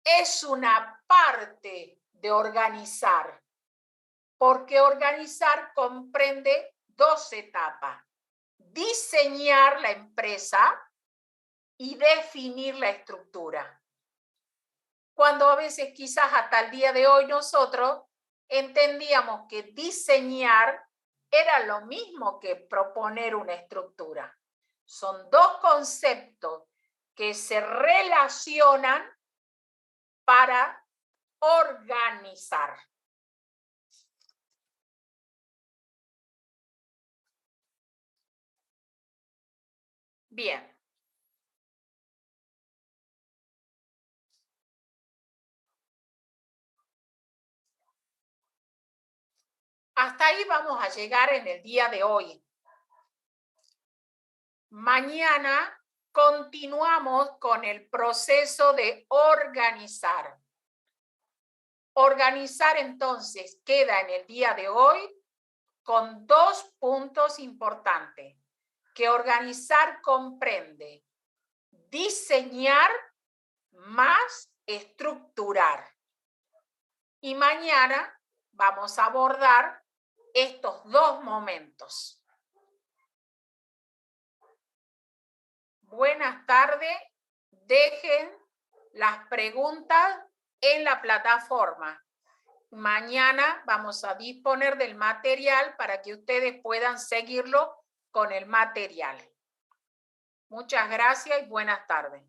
[SPEAKER 1] es una parte de organizar, porque organizar comprende dos etapas: diseñar la empresa y definir la estructura. Cuando a veces quizás hasta el día de hoy nosotros entendíamos que diseñar era lo mismo que proponer una estructura. Son dos conceptos que se relacionan para organizar. Bien. Hasta ahí vamos a llegar en el día de hoy. Mañana continuamos con el proceso de organizar. Organizar entonces queda en el día de hoy con dos puntos importantes, que organizar comprende diseñar más estructurar. Y mañana vamos a abordar estos dos momentos. Buenas tardes. Dejen las preguntas en la plataforma. Mañana vamos a disponer del material para que ustedes puedan seguirlo con el material. Muchas gracias y buenas tardes.